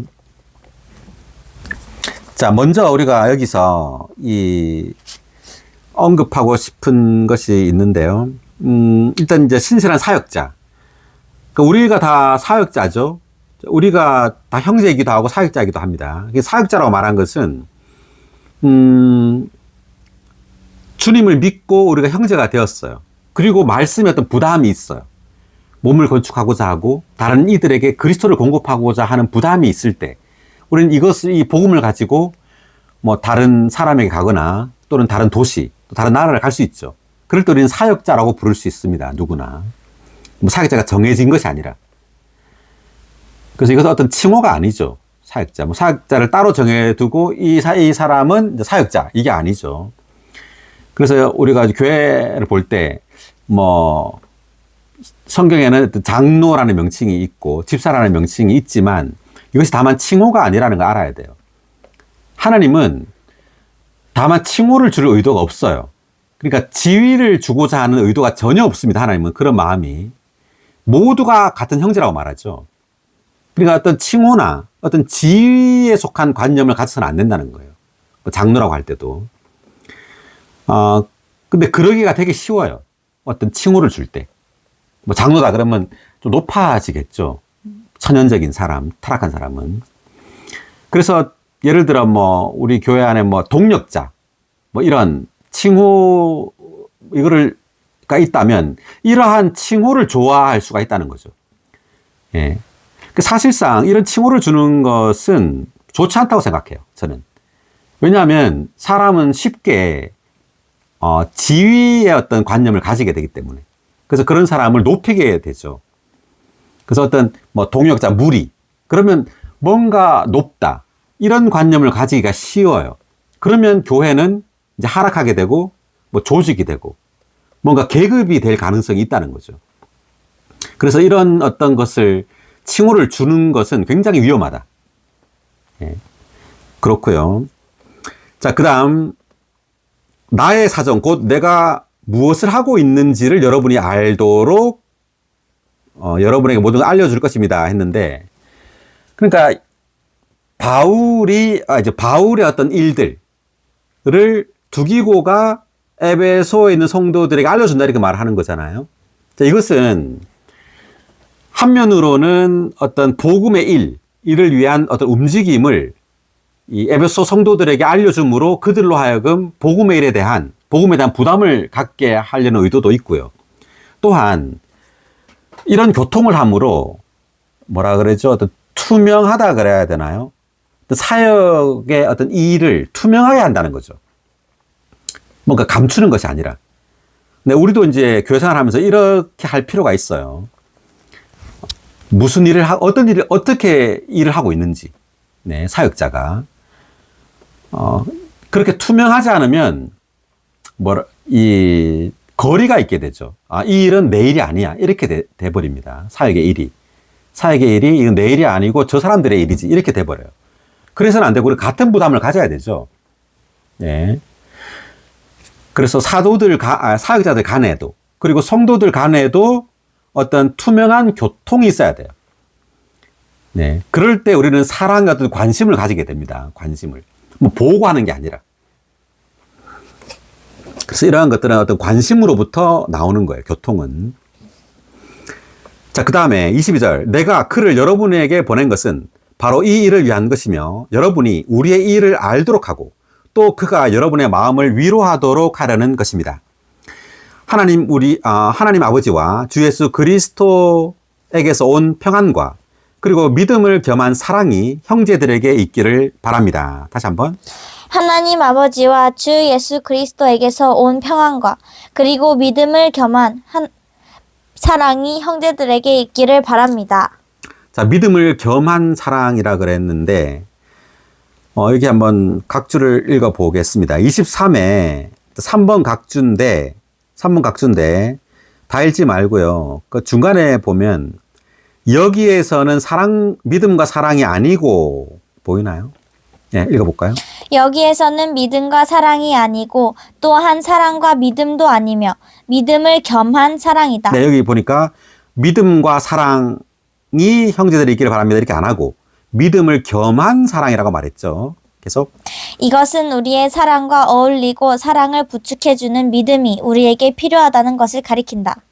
자, 먼저 우리가 여기서 언급하고 싶은 것이 있는데요. 일단 이제 신실한 사역자. 그러니까 우리가 다 사역자죠. 우리가 다 형제이기도 하고 사역자이기도 합니다. 사역자라고 말한 것은, 주님을 믿고 우리가 형제가 되었어요. 그리고 말씀에 어떤 부담이 있어요. 몸을 건축하고자 하고 다른 이들에게 그리스도를 공급하고자 하는 부담이 있을 때 우리는 이 복음을 가지고 뭐 다른 사람에게 가거나 또는 다른 도시, 또 다른 나라를 갈 수 있죠. 그럴 때 우리는 사역자라고 부를 수 있습니다. 누구나. 뭐 사역자가 정해진 것이 아니라. 그래서 이것은 어떤 칭호가 아니죠. 사역자. 뭐 사역자를 따로 정해두고 이 사람은 사역자. 이게 아니죠. 그래서 우리가 교회를 볼 때 뭐 성경에는 장로라는 명칭이 있고 집사라는 명칭이 있지만 이것이 다만 칭호가 아니라는 걸 알아야 돼요. 하나님은 다만 칭호를 줄 의도가 없어요. 그러니까 지위를 주고자 하는 의도가 전혀 없습니다. 하나님은 그런 마음이. 모두가 같은 형제라고 말하죠. 그러니까 어떤 칭호나 어떤 지위에 속한 관념을 가져서는 안 된다는 거예요. 뭐 장로라고 할 때도. 근데 그러기가 되게 쉬워요. 어떤 칭호를 줄 때. 뭐 장로다 그러면 좀 높아지겠죠. 천연적인 사람, 타락한 사람은. 그래서 예를 들어 뭐 우리 교회 안에 뭐 동력자, 뭐 이런 칭호, 그러니까 있다면 이러한 칭호를 좋아할 수가 있다는 거죠. 예. 사실상 이런 칭호를 주는 것은 좋지 않다고 생각해요. 저는. 왜냐하면 사람은 쉽게 지위의 어떤 관념을 가지게 되기 때문에. 그래서 그런 사람을 높이게 되죠. 그래서 어떤 뭐 동역자, 무리. 그러면 뭔가 높다. 이런 관념을 가지기가 쉬워요. 그러면 교회는 이제 하락하게 되고 뭐 조직이 되고 뭔가 계급이 될 가능성이 있다는 거죠. 그래서 이런 어떤 것을 칭호를 주는 것은 굉장히 위험하다. 예. 그렇고요. 자, 그다음 나의 사정, 곧 내가 무엇을 하고 있는지를 여러분이 알도록 여러분에게 모든 걸 알려줄 것입니다 했는데, 그러니까 바울의 어떤 일들을 두기고가 에베소에 있는 성도들에게 알려준다 이렇게 말하는 거잖아요. 자, 이것은 한면으로는 어떤 복음의 이를 위한 어떤 움직임을 이 에베소 성도들에게 알려줌으로 그들로 하여금 복음의 일에 대한 부담을 갖게 하려는 의도도 있고요. 또한 이런 교통을 함으로 뭐라 그러죠? 어떤 투명하다 그래야 되나요? 사역의 어떤 일을 투명하게 한다는 거죠. 뭔가 감추는 것이 아니라. 근데 우리도 이제 교회 생활하면서 이렇게 할 필요가 있어요. 무슨 일을 어떤 일을 어떻게 일을 하고 있는지, 네, 사역자가 그렇게 투명하지 않으면 이 거리가 있게 되죠. 이 일은 내 일이 아니야 이렇게 돼 버립니다. 사역의 일이 이건 내 일이 아니고 저 사람들의 일이지 이렇게 돼 버려요. 그래서는 안 되고 우리 같은 부담을 가져야 되죠. 네. 그래서 사역자들 간에도 그리고 성도들 간에도 어떤 투명한 교통이 있어야 돼요. 네. 그럴 때 우리는 사랑과 어떤 관심을 가지게 됩니다. 관심을. 뭐 보고하는 게 아니라. 그래서 이러한 것들은 어떤 관심으로부터 나오는 거예요. 교통은. 자, 그 다음에 22절. 내가 그를 여러분에게 보낸 것은 바로 이 일을 위한 것이며 여러분이 우리의 일을 알도록 하고 또 그가 여러분의 마음을 위로하도록 하려는 것입니다. 하나님 아버지와 주 예수 그리스도에게서 온 평안과 그리고 믿음을 겸한 사랑이 형제들에게 있기를 바랍니다. 다시 한번. 하나님 아버지와 주 예수 그리스도에게서 온 평안과 그리고 믿음을 겸한 사랑이 형제들에게 있기를 바랍니다. 자, 믿음을 겸한 사랑이라 그랬는데 여기 한번 각주를 읽어 보겠습니다. 23회 3번 각주인데 다 읽지 말고요. 그 중간에 보면 여기에서는 믿음과 사랑이 아니고 보이나요? 네, 읽어볼까요? 여기에서는 믿음과 사랑이 아니고 또한 사랑과 믿음도 아니며 믿음을 겸한 사랑이다. 네, 여기 보니까 믿음과 사랑이 형제들이 있기를 바랍니다 이렇게 안 하고 믿음을 겸한 사랑이라고 말했죠. 계속. 이것은 우리의 사랑과 어울리고 사랑을 부축해주는 믿음이 우리에게 필요하다는 것을 가리킨다.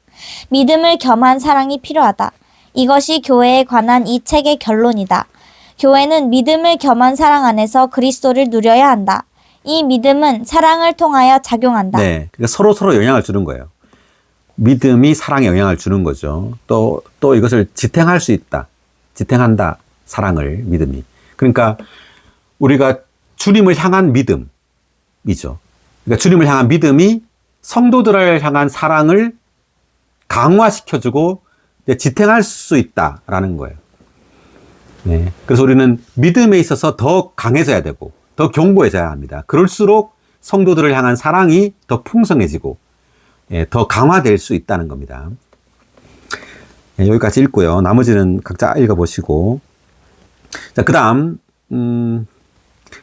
믿음을 겸한 사랑이 필요하다. 이것이 교회에 관한 이 책의 결론이다. 교회는 믿음을 겸한 사랑 안에서 그리스도를 누려야 한다. 이 믿음은 사랑을 통하여 작용한다. 네, 그러니까 서로 영향을 주는 거예요. 믿음이 사랑에 영향을 주는 거죠. 또 이것을 지탱할 수 있다. 지탱한다. 사랑을, 믿음이. 그러니까 우리가 주님을 향한 믿음이죠. 그러니까 주님을 향한 믿음이 성도들을 향한 사랑을 강화시켜주고 지탱할 수 있다라는 거예요. 네. 그래서 우리는 믿음에 있어서 더 강해져야 되고 더 견고해져야 합니다. 그럴수록 성도들을 향한 사랑이 더 풍성해지고 더 강화될 수 있다는 겁니다. 네, 여기까지 읽고요. 나머지는 각자 읽어보시고. 자, 그 다음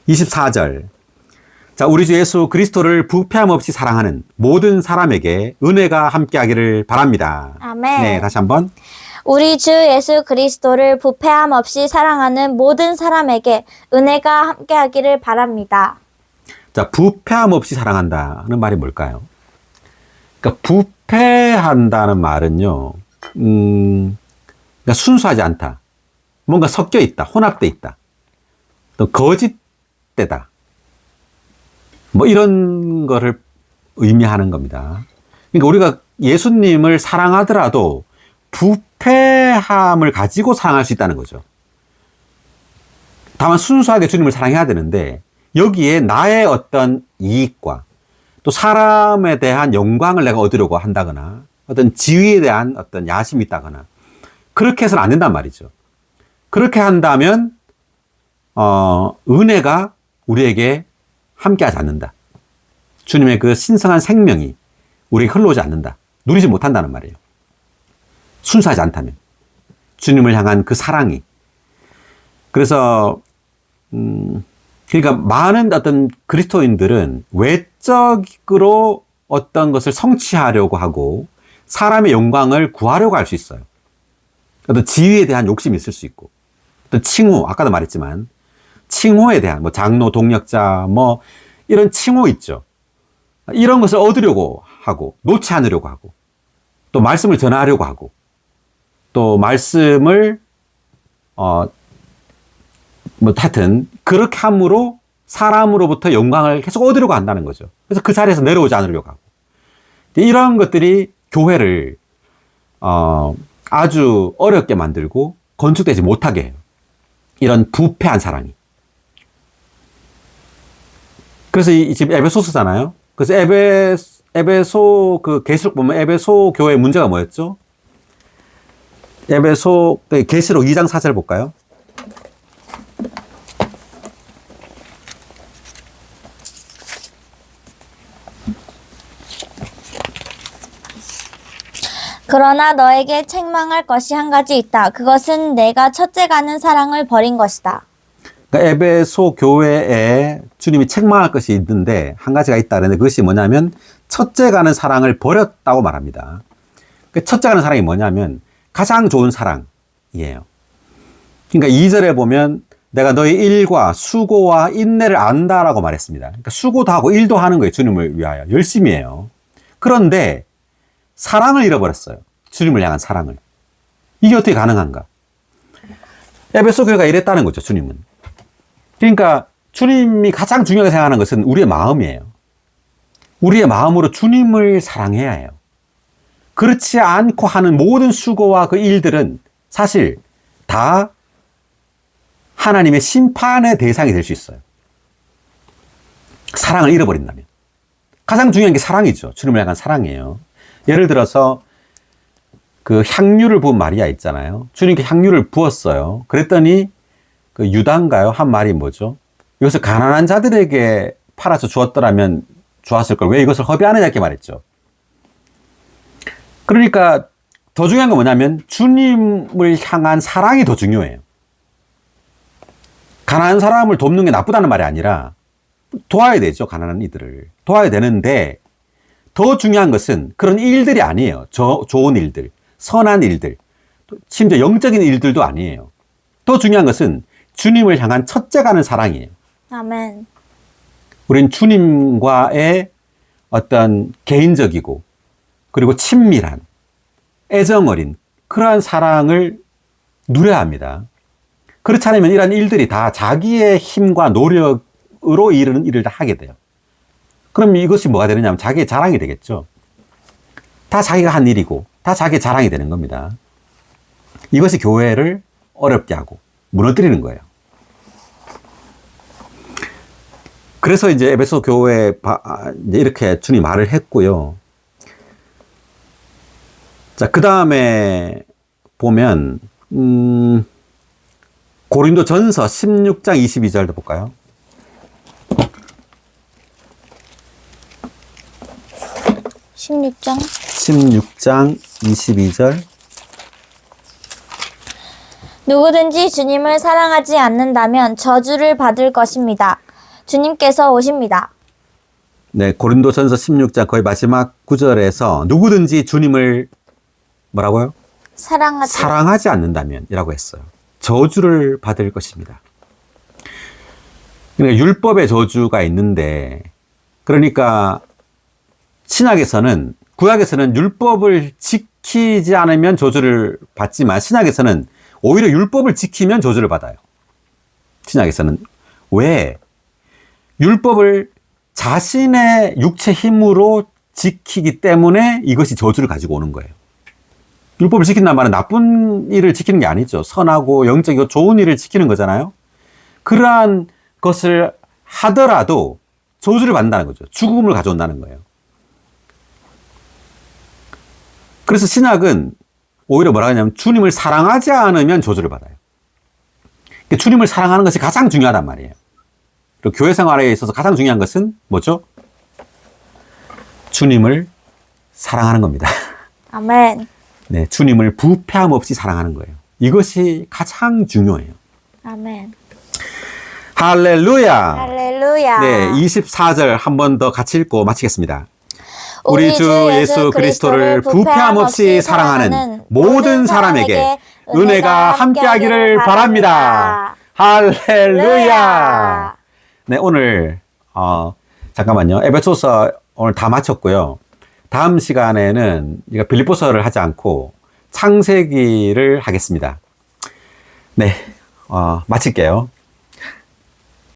24절. 자, 우리 주 예수 그리스도를 부패함 없이 사랑하는 모든 사람에게 은혜가 함께하기를 바랍니다. 아멘. 네, 다시 한번. 우리 주 예수 그리스도를 부패함 없이 사랑하는 모든 사람에게 은혜가 함께하기를 바랍니다. 자, 부패함 없이 사랑한다는 말이 뭘까요? 그러니까 부패한다는 말은요, 그러니까 순수하지 않다. 뭔가 섞여 있다. 혼합돼 있다. 또 거짓되다. 뭐 이런 거를 의미하는 겁니다. 그러니까 우리가 예수님을 사랑하더라도 부패함을 가지고 사랑할 수 있다는 거죠. 다만 순수하게 주님을 사랑해야 되는데 여기에 나의 어떤 이익과 또 사람에 대한 영광을 내가 얻으려고 한다거나 어떤 지위에 대한 어떤 야심이 있다거나 그렇게 해서는 안 된단 말이죠. 그렇게 한다면 은혜가 우리에게 함께하지 않는다. 주님의 그 신성한 생명이 우리에게 흘러오지 않는다. 누리지 못한다는 말이에요. 순수하지 않다면. 주님을 향한 그 사랑이. 그래서 그러니까 많은 어떤 그리스도인들은 외적으로 어떤 것을 성취하려고 하고 사람의 영광을 구하려고 할 수 있어요. 어떤 지위에 대한 욕심이 있을 수 있고 어떤 칭호, 아까도 말했지만 칭호에 대한 뭐 장로, 동력자 뭐 이런 칭호 있죠. 이런 것을 얻으려고 하고 놓지 않으려고 하고 또 말씀을 전하려고 하고 또 말씀을 뭐 하여튼 그렇게 함으로 사람으로부터 영광을 계속 얻으려고 한다는 거죠. 그래서 그 자리에서 내려오지 않으려고 하고 이런 것들이 교회를 아주 어렵게 만들고 건축되지 못하게 해요. 이런 부패한 사랑이. 그래서 지금 에베소서잖아요. 그래서 에베소 그 계시록 보면 에베소 교회의 문제가 뭐였죠? 에베소 계시록 2장 4절 볼까요? 그러나 너에게 책망할 것이 한 가지 있다. 그것은 내가 첫째 가는 사랑을 버린 것이다. 그러니까 에베소 교회에 주님이 책망할 것이 있는데 한 가지가 있다. 그런데 그것이 뭐냐면 첫째 가는 사랑을 버렸다고 말합니다. 첫째 가는 사랑이 뭐냐면 가장 좋은 사랑이에요. 그러니까 2절에 보면 내가 너의 일과 수고와 인내를 안다라고 말했습니다. 그러니까 수고도 하고 일도 하는 거예요. 주님을 위하여. 열심히 해요. 그런데 사랑을 잃어버렸어요. 주님을 향한 사랑을. 이게 어떻게 가능한가? 에베소 교회가 이랬다는 거죠. 주님은. 그러니까 주님이 가장 중요하게 생각하는 것은 우리의 마음이에요. 우리의 마음으로 주님을 사랑해야 해요. 그렇지 않고 하는 모든 수고와 그 일들은 사실 다 하나님의 심판의 대상이 될 수 있어요. 사랑을 잃어버린다면. 가장 중요한 게 사랑이죠. 주님을 향한 사랑이에요. 예를 들어서 그 향유를 부은 마리아 있잖아요. 주님께 향유를 부었어요. 그랬더니 그 유다인가요? 한 말이 뭐죠? 이것을 가난한 자들에게 팔아서 주었더라면 좋았을 걸. 왜 이것을 허비하느냐 이렇게 말했죠. 그러니까 더 중요한 건 뭐냐면 주님을 향한 사랑이 더 중요해요. 가난한 사람을 돕는 게 나쁘다는 말이 아니라 도와야 되죠. 가난한 이들을. 도와야 되는데 더 중요한 것은 그런 일들이 아니에요. 좋은 일들, 선한 일들, 심지어 영적인 일들도 아니에요. 더 중요한 것은 주님을 향한 첫째 가는 사랑이에요. 아멘. 우린 주님과의 어떤 개인적이고 그리고 친밀한 애정어린 그러한 사랑을 누려야 합니다. 그렇지 않으면 이러한 일들이 다 자기의 힘과 노력으로 이르는 일을 다 하게 돼요. 그럼 이것이 뭐가 되느냐면 자기의 자랑이 되겠죠. 다 자기가 한 일이고 다 자기의 자랑이 되는 겁니다. 이것이 교회를 어렵게 하고 무너뜨리는 거예요. 그래서 이제 에베소 교회에 이렇게 주님 말을 했고요. 자, 그 다음에 보면 고린도 전서 16장 22절도 볼까요? (16장) 16장 22절. 누구든지 주님을 사랑하지 않는다면 저주를 받을 것입니다. 주님께서 오십니다. 네, 고린도전서 16장 거의 마지막 구절에서 누구든지 주님을 뭐라고요? 사랑하지 않는다면 이라고 했어요. 저주를 받을 것입니다. 그러니까 율법의 저주가 있는데, 그러니까 신약에서는, 구약에서는 율법을 지키지 않으면 저주를 받지만 신약에서는 오히려 율법을 지키면 저주를 받아요. 신약에서는. 왜? 율법을 자신의 육체 힘으로 지키기 때문에 이것이 저주를 가지고 오는 거예요. 율법을 지킨다는 말은 나쁜 일을 지키는 게 아니죠. 선하고 영적이고 좋은 일을 지키는 거잖아요. 그러한 것을 하더라도 저주를 받는다는 거죠. 죽음을 가져온다는 거예요. 그래서 신약은 오히려 뭐라 하냐면 주님을 사랑하지 않으면 저주를 받아요. 그러니까 주님을 사랑하는 것이 가장 중요하단 말이에요. 그리고 교회 생활에 있어서 가장 중요한 것은 뭐죠? 주님을 사랑하는 겁니다. 아멘. 네, 주님을 부패함 없이 사랑하는 거예요. 이것이 가장 중요해요. 아멘. 할렐루야. 할렐루야. 네, 24절 한 번 더 같이 읽고 마치겠습니다. 우리 주 예수 그리스도를 부패함 없이 사랑하는 모든 사람에게 은혜가 함께하기를 바랍니다. 할렐루야. 네, 오늘 잠깐만요. 에베소서 오늘 다 마쳤고요. 다음 시간에는 우리가 빌립보서를 하지 않고 창세기를 하겠습니다. 네, 마칠게요.